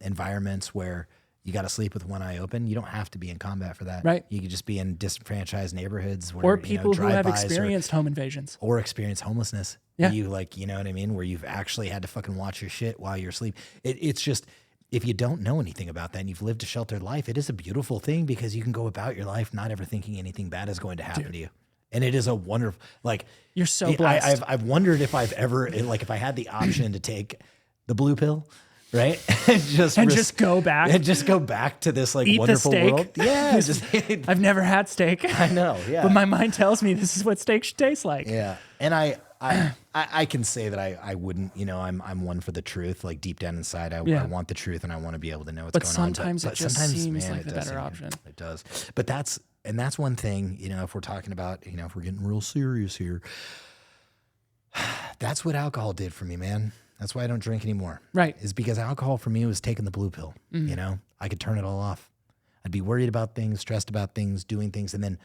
environments where you got to sleep with one eye open. You don't have to be in combat for that. Right. You could just be in disenfranchised neighborhoods where, or people who have drive-bys experienced home invasions. or experience homelessness. Yeah. You what I mean? Where you've actually had to fucking watch your shit while you're asleep. It's just, if you don't know anything about that and you've lived a sheltered life, it is a beautiful thing because you can go about your life not ever thinking anything bad is going to happen to you. And it is a wonderful, like, you're so blessed. I've wondered if I've ever, like, if I had the option to take the blue pill, right? and just go back. And just go back to this, like, Eat wonderful the steak. world. Yeah. I've never had steak. I know. Yeah. But my mind tells me this is what steak should taste like. Yeah. And I can say that I wouldn't, I'm one for the truth. Like deep down inside, I want the truth and I want to be able to know what's going on. But sometimes it just seems like the better option. It does. But that's one thing, if we're talking about, if we're getting real serious here, that's what alcohol did for me, man. That's why I don't drink anymore. Right. Is because alcohol for me was taking the blue pill. I could turn it all off. I'd be worried about things, stressed about things, doing things. And then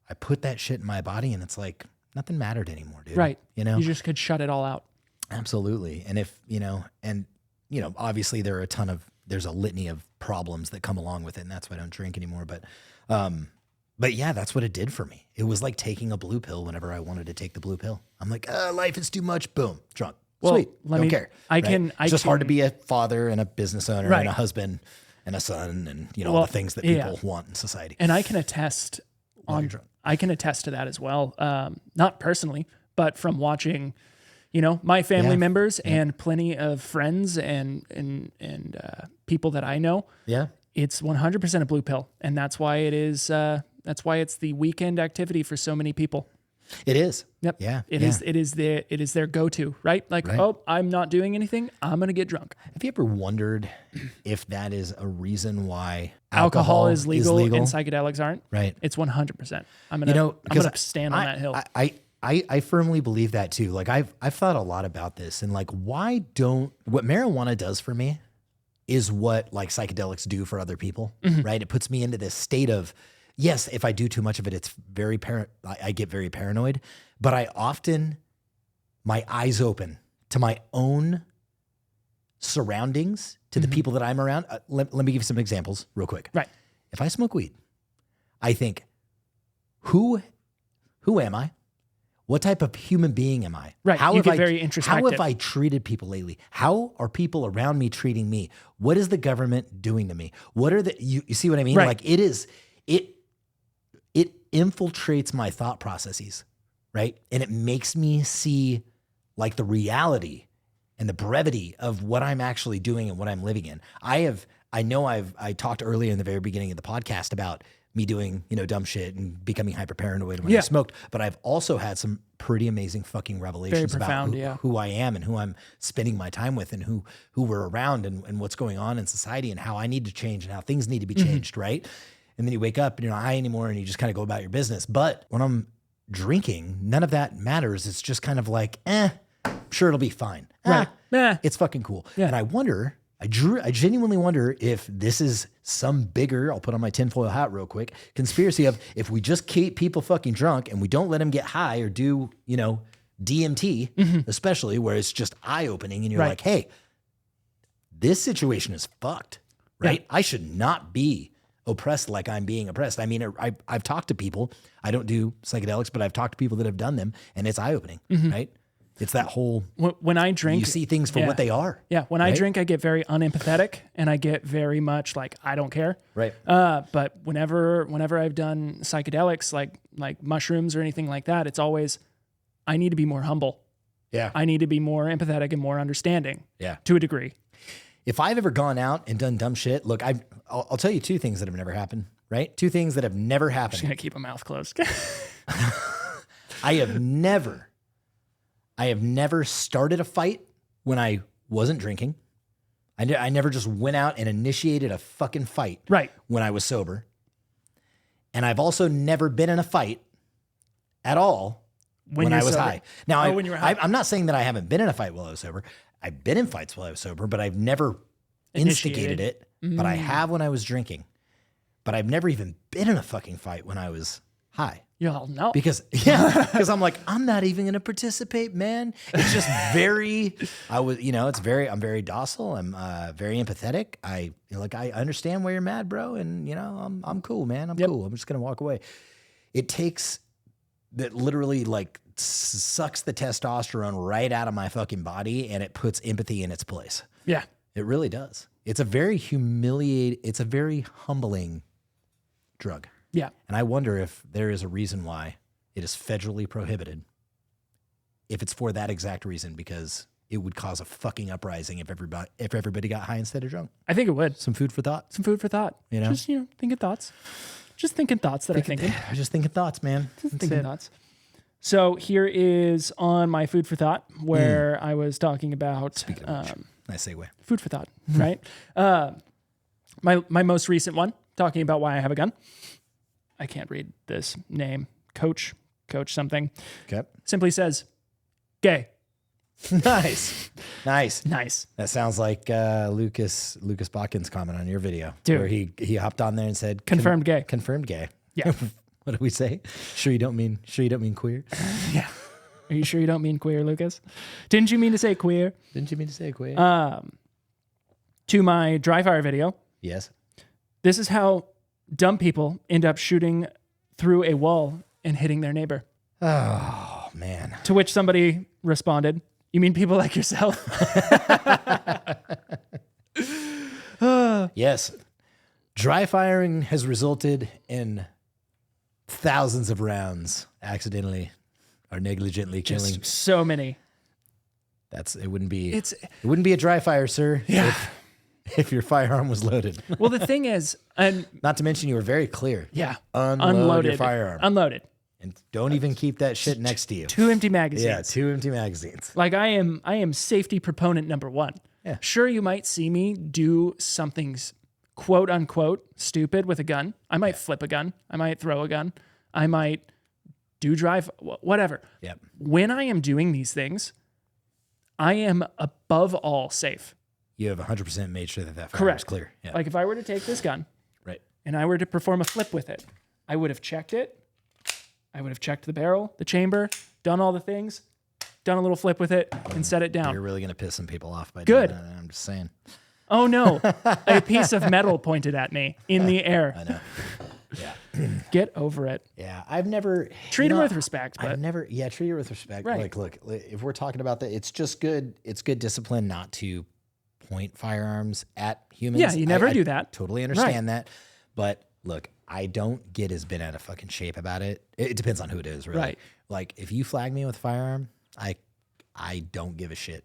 I put that shit in my body and it's like, nothing mattered anymore, dude. Right. You know, You just could shut it all out. absolutely. And if, obviously there's a litany of problems that come along with it, and that's why I don't drink anymore. But yeah, that's what it did for me. It was like taking a blue pill whenever I wanted to take the blue pill. I'm like, life is too much. Boom, drunk. Well, Sweet. Don't care. It's just hard to be a father and a business owner and a husband and a son and all the things that people want in society. And I can attest to that as well. Not personally, but from watching, my family members and plenty of friends and people that I know. Yeah. It's 100% a blue pill. And that's why it is, that's why it's the weekend activity for so many people. It is. Yep. Yeah. It is their go-to, right? Like, I'm not doing anything. I'm going to get drunk. Have you ever wondered if that is a reason why alcohol is legal and psychedelics aren't? Right. It's 100%. I'm going to stand on that hill. I firmly believe that too. Like I've thought a lot about this, and like, what marijuana does for me is what like psychedelics do for other people, right? It puts me into this state of, yes, if I do too much of it, it's I get very paranoid, but I often, my eyes open to my own surroundings, to the people that I'm around. Let me give you some examples real quick. Right. If I smoke weed, I think, who am I? What type of human being am I? Right. You get very introspective. How have I treated people lately? How are people around me treating me? What is the government doing to me? What are you see what I mean? Right. Like it infiltrates my thought processes, right? And it makes me see like the reality and the brevity of what I'm actually doing and what I'm living in. I talked earlier in the very beginning of the podcast about me doing, dumb shit and becoming hyper paranoid when I smoked, but I've also had some pretty amazing fucking revelations about who I am and who I'm spending my time with and who we're around and what's going on in society and how I need to change and how things need to be changed, right? And then you wake up and you're not high anymore and you just kind of go about your business. But when I'm drinking, none of that matters. It's just kind of like, sure, it'll be fine. Right. It's fucking cool. Yeah. And I genuinely wonder if this is some bigger, I'll put on my tinfoil hat real quick, conspiracy of if we just keep people fucking drunk and we don't let them get high or do, DMT, especially where it's just eye-opening and you're like, hey, this situation is fucked, right? Yeah. I should not be oppressed like I'm being oppressed. I mean, I've talked to people, I don't do psychedelics, but I've talked to people that have done them and it's eye-opening, right? It's that whole, when I drink, you see things for what they are. Yeah. When I drink, I get very unempathetic and I get very much like, I don't care. Right. But whenever I've done psychedelics, like mushrooms or anything like that, it's always, I need to be more humble. Yeah. I need to be more empathetic and more understanding. Yeah. To a degree. If I've ever gone out and done dumb shit, look, I'll tell you two things that have never happened, right? Two things that have never happened. Just gonna keep a mouth closed. I have never started a fight when I wasn't drinking. I never just went out and initiated a fucking fight when I was sober. And I've also never been in a fight at all when I was high. Now, when you were high. I'm not saying that I haven't been in a fight while I was sober. I've been in fights while I was sober, but I've never instigated it. But I have when I was drinking. But I've never even been in a fucking fight when I was high. You'll know. Because I'm like, I'm not even going to participate, man. It's just I'm very docile. I'm very empathetic. I understand why you're mad, bro. And I'm cool, man. I'm cool. I'm just going to walk away. It takes that literally like sucks the testosterone right out of my fucking body and it puts empathy in its place. Yeah. It really does. It's a very it's a very humbling drug. Yeah. And I wonder if there is a reason why it is federally prohibited. If it's for that exact reason, because it would cause a fucking uprising if everybody got high instead of drunk. I think it would. Some food for thought. Just, thinking thoughts. Just thinking thoughts that I'm thinking. Just thinking thoughts, man. Thinking thoughts. So here is on my food for thought where I was talking about Speaking of which, nice segue. Food for thought, right? My most recent one, talking about why I have a gun. I can't read this name. Coach something. Okay. Simply says, gay. Nice. That sounds like Lucas Botkin's comment on your video, dude, where he hopped on there and said, confirmed gay. Confirmed gay. Yeah. What did we say? Sure you don't mean queer? Yeah. Are you sure you don't mean queer, Lucas? Didn't you mean to say queer? Didn't you mean to say queer? To my dry fire video, yes. this is how dumb people end up shooting through a wall and hitting their neighbor. Oh, man. To which somebody responded, "You mean people like yourself?" Yes. Dry firing has resulted in thousands of rounds accidentally or negligently killing. Just so many. It wouldn't be a dry fire, sir. Yeah. If your firearm was loaded. Well, the thing is, and Not to mention you were very clear. yeah, Unload your firearm. Unloaded. And don't even keep that shit next to you. 2 empty magazines. Yeah, 2 empty magazines. Like I am safety proponent number 1. Yeah. Sure, you might see me do something quote unquote stupid with a gun. I might flip a gun. I might throw a gun. I might do drive, whatever. Yep. When I am doing these things, I am above all safe. You have 100% made sure that firearm Correct. is clear. Yeah. Like if I were to take this gun Right. and I were to perform a flip with it, I would have checked it. I would have checked the barrel, the chamber, done all the things, done a little flip with it, and set it down. You're really going to piss some people off by Good. doing that. I'm just saying. Oh no, a piece of metal pointed at me in the air. I know. Yeah. Get over it. Yeah. I've never... Treat him with respect, but treat her with respect. Right. Like, look, if we're talking about that, it's just good. It's good discipline not to point firearms at humans. Yeah, you never I do that. Totally understand that. But look, I don't get as bent out of fucking shape about it. It depends on who it is, really. Right. Like, if you flag me with a firearm, I don't give a shit.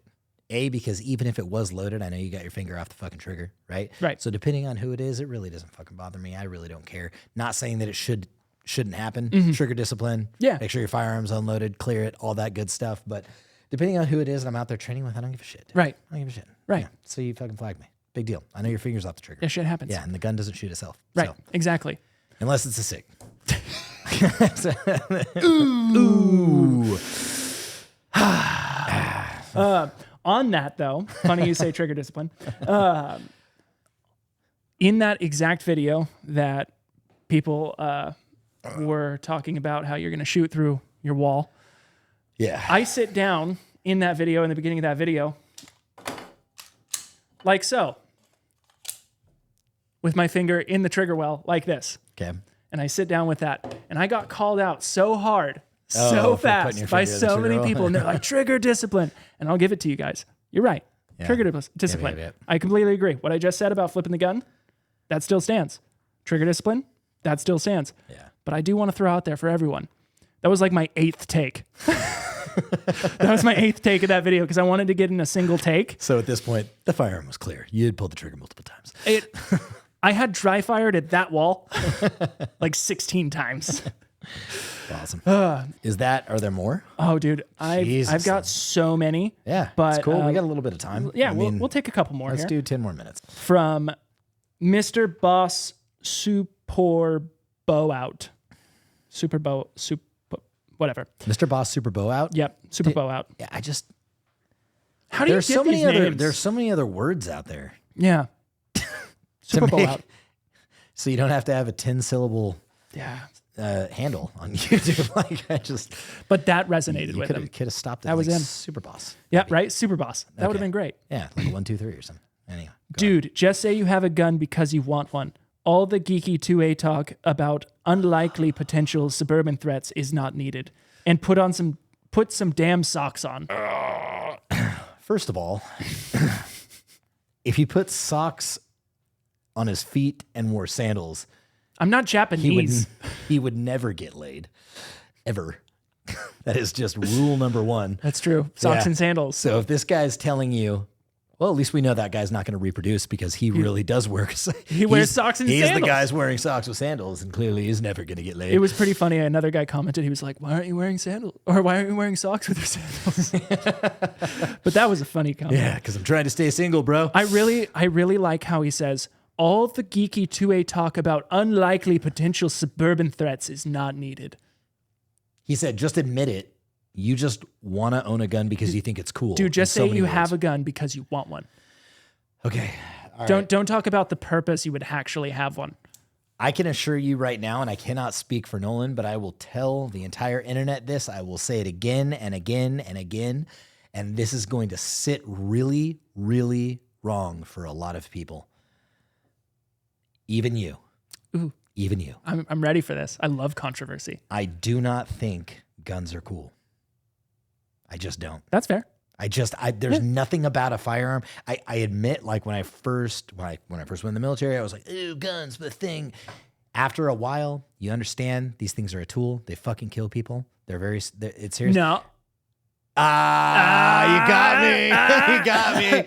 Because even if it was loaded, I know you got your finger off the fucking trigger, right? Right. So depending on who it is, it really doesn't fucking bother me. I really don't care. Not saying that it shouldn't happen. Trigger discipline. Yeah. Make sure your firearm's unloaded, clear it, all that good stuff. But depending on who it is and I'm out there training with, I don't give a shit. Right. I don't give a shit. Right. Yeah. So you fucking flag me. Big deal. I know your finger's off the trigger. Yeah, shit happens. Yeah, and the gun doesn't shoot itself. Right. So, Exactly. unless it's a SIG. Ooh. On that though, funny you say trigger discipline. In that exact video that people were talking about how you're going to shoot through your wall, Yeah. I sit down in that video, in the beginning of that video, like so, with my finger in the trigger well, like this. Okay. And I sit down with that. And I got called out so hard, Oh, so for putting your fast by finger in the so trigger many well. people. And they're like, trigger discipline. And I'll give it to you guys. You're right. Yeah. Trigger discipline. Yep. I completely agree. What I just said about flipping the gun, that still stands. Trigger discipline, that still stands. Yeah. But I do want to throw out there for everyone. That was like my 8th take. That was my 8th take of that video because I wanted to get in a single take. So at this point, the firearm was clear. You had pulled the trigger multiple times. I had dry fired at that wall like 16 times. Awesome. Are there more? Oh, dude, I've got so many. Yeah, but it's cool. We got a little bit of time. Yeah, we'll take a couple more let's here. do 10 more minutes. From Mr. Boss Super Bow Out. Whatever. Mr. Boss Super Bow Out? Yep, Super Bow Out. Yeah, How do you get these names? There's so many other words out there. Yeah. Super Bow Out. So you don't have to have a 10-syllable Yeah. handle on YouTube. But that resonated with him. Could have stopped it. That was him. Super Boss. Yeah, right? Super Boss. That would have been great. Yeah, like 1, 2, 3 or something. Anyway. Dude, just say you have a gun because you want one. All the geeky 2A talk about unlikely potential suburban threats is not needed. And put some damn socks on. First of all, if he put socks on his feet and wore sandals, I'm not Japanese. he would never get laid. Ever. That is just rule number 1. That's true. Socks Yeah. and sandals. So if this guy's telling you, well, at least we know that guy's not going to reproduce because he really does work. He wears socks and He's the sandals. guy's wearing socks with sandals and clearly he's never going to get laid. It was pretty funny. Another guy commented, he was like, why aren't you wearing sandals? Or why aren't you wearing socks with your sandals? But that was a funny comment. Yeah, because I'm trying to stay single, bro. I really like how he says, all the geeky 2A talk about unlikely potential suburban threats is not needed. He said, just admit it. You just want to own a gun because you think it's cool. Dude, just say you have a gun because you want one. Okay. Don't talk about the purpose you would actually have one. I can assure you right now, and I cannot speak for Nolan, but I will tell the entire internet this. I will say it again and again and again. And this is going to sit really, really wrong for a lot of people. Even you. Ooh. Even you. I'm ready for this. I love controversy. I do not think guns are cool. I just don't. That's fair. There's nothing about a firearm. I admit, like when I first went in the military, I was like, "Ooh, guns, the thing." After a while, you understand these things are a tool. They fucking kill people. It's serious. No. You got me. You got me.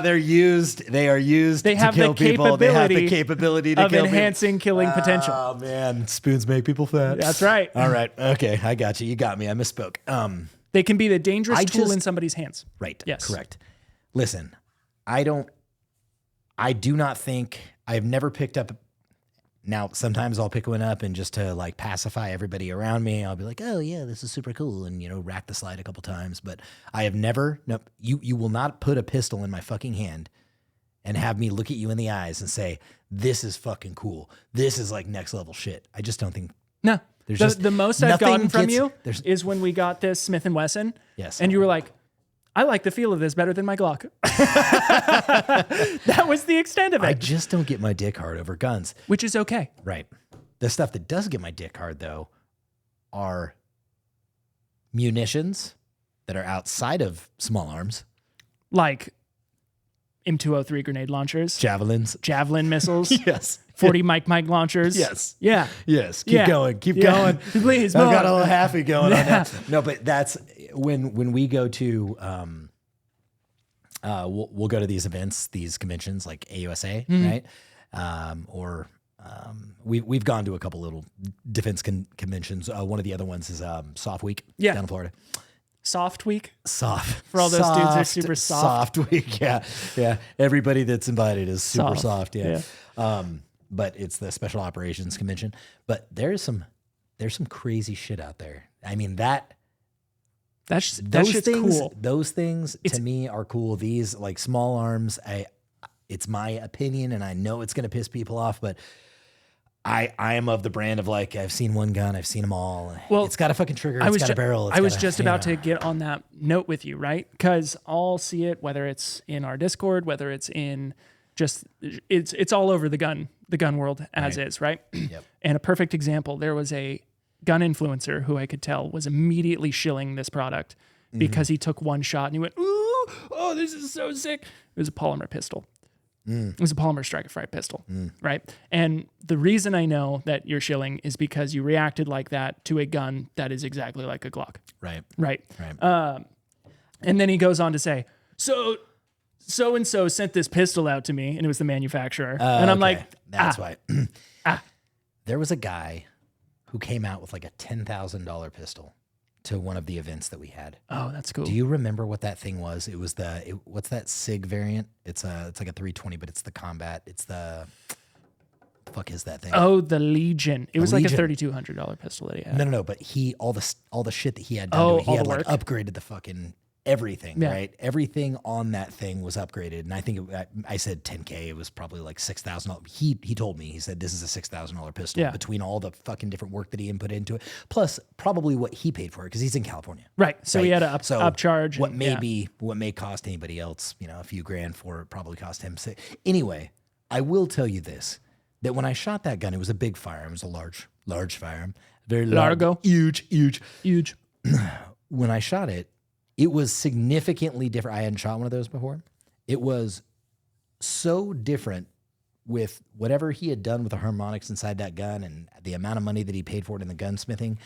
They're used. They are used They to have kill the people. They have the capability capability to of kill enhancing killing potential. Oh man, spoons make people fat. That's right. All right. Okay, I got you. You got me. I misspoke. They can be the dangerous tool in somebody's hands. Right. Yes. Correct. Listen, I do not think I've never picked up. Now, sometimes I'll pick one up and just to like pacify everybody around me, I'll be like, "Oh yeah, this is super cool," and rack the slide a couple times. But I have never. No, you will not put a pistol in my fucking hand and have me look at you in the eyes and say, "This is fucking cool. This is like next level shit." I just don't think. No. The most I've gotten from you is when we got this Smith & Wesson. Yes. And you were like, "I like the feel of this better than my Glock." That was the extent of it. I just don't get my dick hard over guns. Which is okay. Right. The stuff that does get my dick hard, though, are munitions that are outside of small arms. Like M203 grenade launchers. Javelin missiles. Yes. 40 Mike launchers. Yes. Yeah. Yes. Keep going. Keep going. Please. I've got a little halfy going on that. No, but that's when we go to we'll go to these events, these conventions like AUSA, right? We've gone to a couple little defense conventions. One of the other ones is Soft Week down in Florida. Soft Week? Soft. For all those dudes that are super soft. Soft Week, yeah. Yeah. Everybody that's invited is super soft, yeah. But it's the Special Operations Convention. But there's some crazy shit out there. I mean, that shit's cool. Those things to me are cool. These like small arms, it's my opinion, and I know it's going to piss people off, but I am of the brand of like, I've seen one gun, I've seen them all. Well, it's got a fucking trigger, it's got a barrel. I was just about to get on that note with you, right? Because I'll see it, whether it's in our Discord, whether it's in just, it's all over the gun world as is, right? Yep. And a perfect example, there was a gun influencer who I could tell was immediately shilling this product because he took one shot and he went, "Ooh, oh, this is so sick." It was a polymer pistol. It was a polymer strike-fired pistol, right? And the reason I know that you're shilling is because you reacted like that to a gun that is exactly like a Glock. Right. Right. And then he goes on to say, so-and-so sent this pistol out to me, and it was the manufacturer. And I'm like, that's why. There was a guy who came out with like a $10,000 pistol to one of the events that we had. Oh, that's cool. Do you remember what that thing was? It was what's that SIG variant? It's like a 320, but it's the combat. It's the fuck is that thing? Oh, the Legion. It was like a Legion. $3,200 pistol that he had. No. But all the shit that he had done to it, he had like upgraded the fucking everything, right? Everything on that thing was upgraded. And I think I said 10K. It was probably like $6,000. He told me, he said, this is a $6,000 pistol between all the fucking different work that he input into it. Plus probably what he paid for it because he's in California. Right. So he had to upcharge. What may cost anybody else, a few grand for it probably cost him. Anyway, I will tell you this, that when I shot that gun, it was a big firearm. It was a large firearm. Very largo. Huge. When I shot it, it was significantly different. I hadn't shot one of those before. It was so different with whatever he had done with the harmonics inside that gun and the amount of money that he paid for it in the gunsmithing.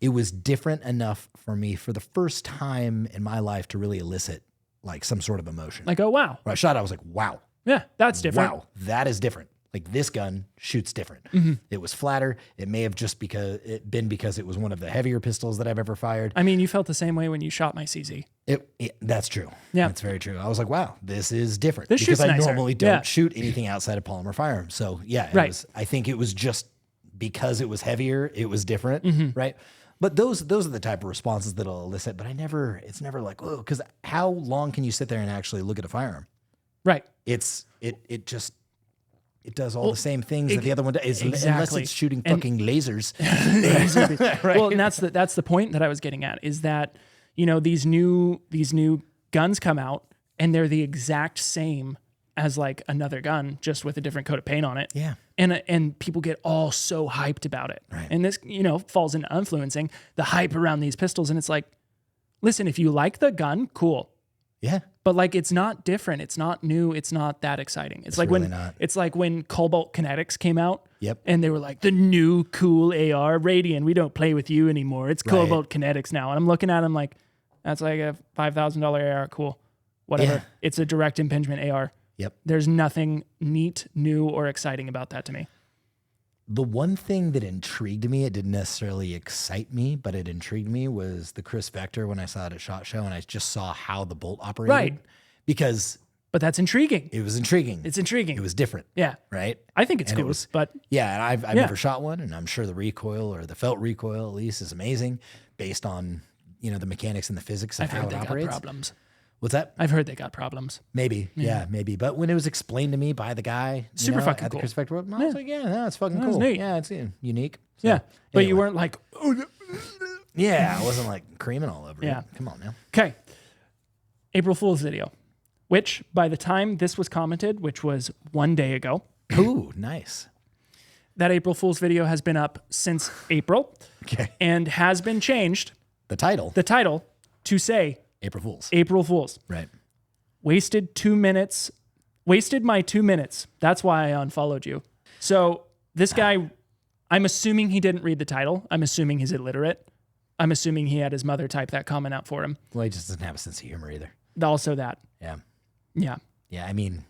It was different enough for me for the first time in my life to really elicit like some sort of emotion. Like, oh, wow. When I shot, I was like, wow. Yeah, that's different. Wow, that is different. Like this gun shoots different. It was flatter. It may have just because it was one of the heavier pistols that I've ever fired. I mean, you felt the same way when you shot my CZ. That's true. Yeah, that's very true. I was like, wow, this is different because I normally don't shoot anything outside of polymer firearms. So yeah, I think it was just because it was heavier, it was different, right? But those are the type of responses that'll elicit. But it's never like, whoa, because how long can you sit there and actually look at a firearm? Right. It it does all the same things that the other one does, unless exactly. it's shooting fucking lasers. Right. Well, and that's the point that I was getting at, is that, you know, these new guns come out and they're the exact same as like another gun, just with a different coat of paint on it. Yeah. And people get all so hyped about it. Right. And this, you know, falls into influencing the hype around these pistols. And it's like, listen, if you like the gun, cool. Yeah. But like, it's not different. It's not new. It's not that exciting. It's like really when not. it's like when Cobalt Kinetics came out. Yep. And they were like, the new cool AR Radian. We don't play with you anymore. It's Cobalt Kinetics now. And I'm looking at them like, that's like a $5,000 AR. Cool. Whatever. Yeah. It's a direct impingement AR. Yep. There's nothing neat, new, or exciting about that to me. The one thing that intrigued me, it didn't necessarily excite me, but it intrigued me, was the Chris Vector when I saw it at SHOT Show and I just saw how the bolt operated. Right. Because But that's intriguing. it was intriguing. It's intriguing. It was different. Yeah. Right? I think it's And it cool. was- But Yeah, and I've never shot one, and I'm sure the recoil or the felt recoil at least is amazing based on, you know, the mechanics and the physics of I've how heard it they got operates. problems. What's that? I've heard they got problems. Maybe. Yeah, maybe. But when it was explained to me by the guy, Super fucking at the cool. Chris Vector, I was like, yeah, it's fucking was cool. neat. Yeah, it's unique. So, Yeah. But you anyway. weren't like, oh, Yeah, I wasn't like creaming all over Yeah. it. Come on now. okay. April Fool's video, which by the time this was commented, which was 1 day ago, Ooh, nice. that April Fool's video has been up since April Okay. and has been changed, The title, the title, to say April Fools. April Fool's. Right. Wasted my 2 minutes. That's why I unfollowed you. So this guy, I'm assuming he didn't read the title. I'm assuming he's illiterate. I'm assuming he had his mother type that comment out for him. Well, he just doesn't have a sense of humor either. Also that. Yeah. Yeah. Yeah, I mean,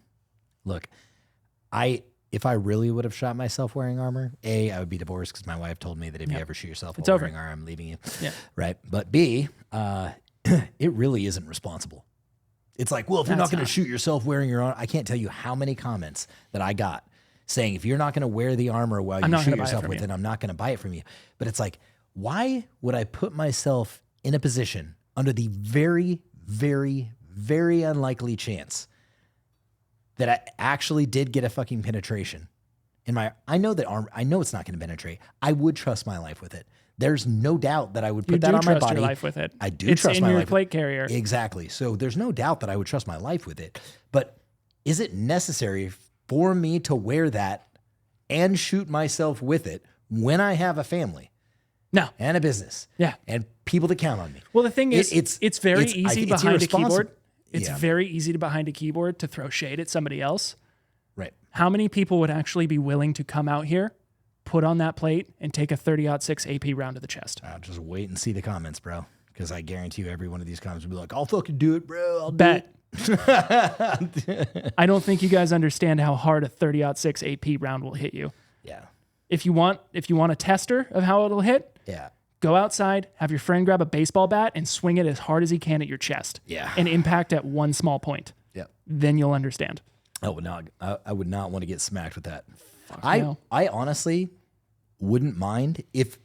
look, if I really would have shot myself wearing armor, A, I would be divorced because my wife told me that if you ever shoot yourself while over. wearing armor, I'm leaving you. Yeah. Right. But B, it really isn't responsible. It's like, well, if you're not going to shoot yourself wearing your armor, I can't tell you how many comments that I got saying, if you're not going to wear the armor while you shoot yourself with it, I'm not going to buy it from you. But it's like, why would I put myself in a position under the very, very, very unlikely chance that I actually did get a fucking penetration in my, I know that armor, I know it's not going to penetrate. I would trust my life with it. There's no doubt that I would put that on my body. Your life with it. I do it's trust in my your life. plate carrier. Exactly. So there's no doubt that I would trust my life with it. But is it necessary for me to wear that and shoot myself with it when I have a family? No. And a business. Yeah. And people that count on me. Well, the thing is, it's very easy it's behind a irresponsible. keyboard. It's Yeah. very easy to behind a keyboard to throw shade at somebody else. Right. How many people would actually be willing to come out here, put on that plate, and take a 30-06 AP round to the chest? I'll just wait and see the comments, bro. Because I guarantee you every one of these comments will be like, I'll fucking do it, bro. I'll Bet. I don't think you guys understand how hard a 30-06 AP round will hit you. Yeah. If you want a tester of how it'll hit, Yeah. go outside, have your friend grab a baseball bat and swing it as hard as he can at your chest. Yeah. And impact at one small point. Yeah. Then you'll understand. I would not want to get smacked with that. no. I honestly wouldn't mind if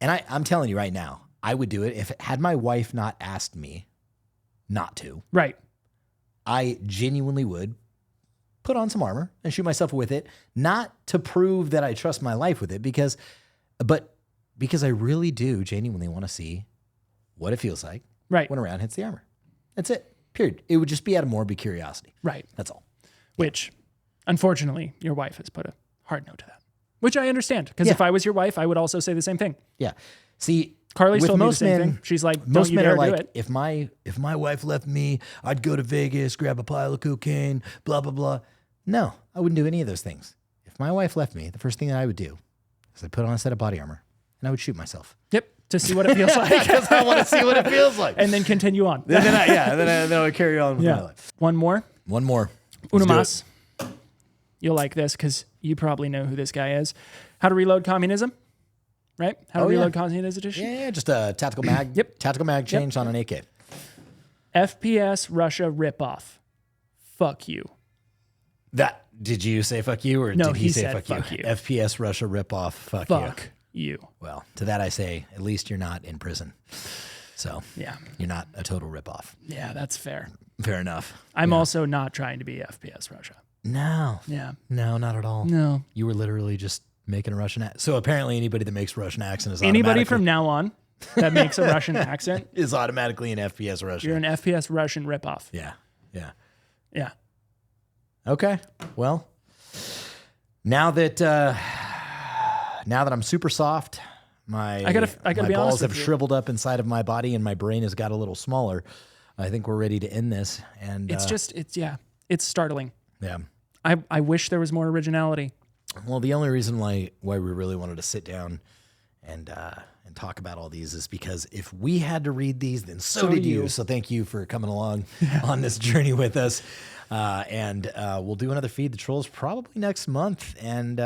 I'm telling you right now, I would do it if had my wife not asked me not to. Right. I genuinely would put on some armor and shoot myself with it, not to prove that I trust my life with it, but because I really do genuinely want to see what it feels like Right. when a round hits the armor. That's it. Period. It would just be out of morbid curiosity. Right. That's all. Which, unfortunately, your wife has put a hard no to that. Which I understand. Because Yeah. if I was your wife, I would also say the same thing. Yeah. See, Carly's with told me the most same men, thing. She's like, don't most you men dare are like, do it. if my wife left me, I'd go to Vegas, grab a pile of cocaine, blah, blah, blah. No, I wouldn't do any of those things. If my wife left me, the first thing that I would do is I'd put on a set of body armor and I would shoot myself. Yep. To see what it feels like. Because I want to see what it feels like. And then continue on. then I would carry on with my life. One more. One more. Uno Let's do más. You'll like this because you probably know who this guy is. How to Reload Communism. Right? How to Reload Communism edition. Yeah, just a tactical mag. Yep. Tactical mag changed on an AK. FPS Russia ripoff. Fuck you. Did you say fuck you or No, did he say said fuck fuck you. FPS Russia ripoff. Fuck you. Fuck you. Well, to that I say, at least you're not in prison. So Yeah. you're not a total ripoff. Yeah, that's fair. Fair enough. I'm also not trying to be FPS Russia. No. Yeah. No, not at all. No. You were literally just making a Russian accent. So apparently anybody that makes Russian accent is Anybody automatically- from now on that makes a Russian accent, is automatically an FPS Russian. you're an FPS Russian ripoff. Yeah. Yeah. Yeah. Okay. Well, now that I'm super soft, my I gotta my be honest balls with have you. shriveled up inside of my body and my brain has got a little smaller. I think we're ready to end this. And It's startling. yeah. I wish there was more originality. Well, the only reason why we really wanted to sit down and talk about all these is because if we had to read these, then so did you. So thank you for coming along on this journey with us. And we'll do another Feed the Trolls probably next month, and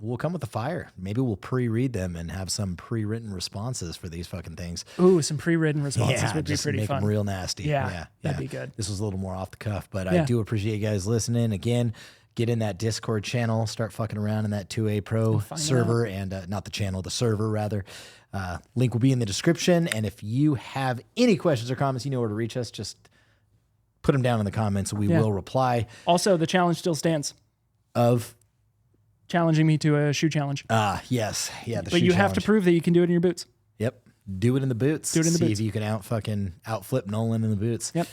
we'll come with the fire. Maybe we'll pre-read them and have some pre-written responses for these fucking things. Ooh, some pre-written responses would be just pretty make fun. them real nasty. Yeah, that'd be good. This was a little more off the cuff, but I do appreciate you guys listening. Again, get in that Discord channel, start fucking around in that 2A Pro server, and not the channel, the server rather. Link will be in the description. And if you have any questions or comments, you know where to reach us. Just put them down in the comments and we will reply. Also, the challenge still stands. Of challenging me to a shoe challenge. Yes. Yeah. But you have to prove that you can do it in your boots. Yep. Do it in the boots. Do it in the See boots. if you can out flip Nolan in the boots. Yep.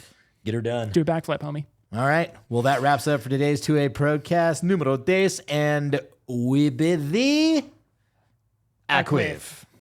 Get her done. Do a backflip, homie. All right. Well, that wraps up for today's 2A Procast numero 10, and we bid thee Aquiv.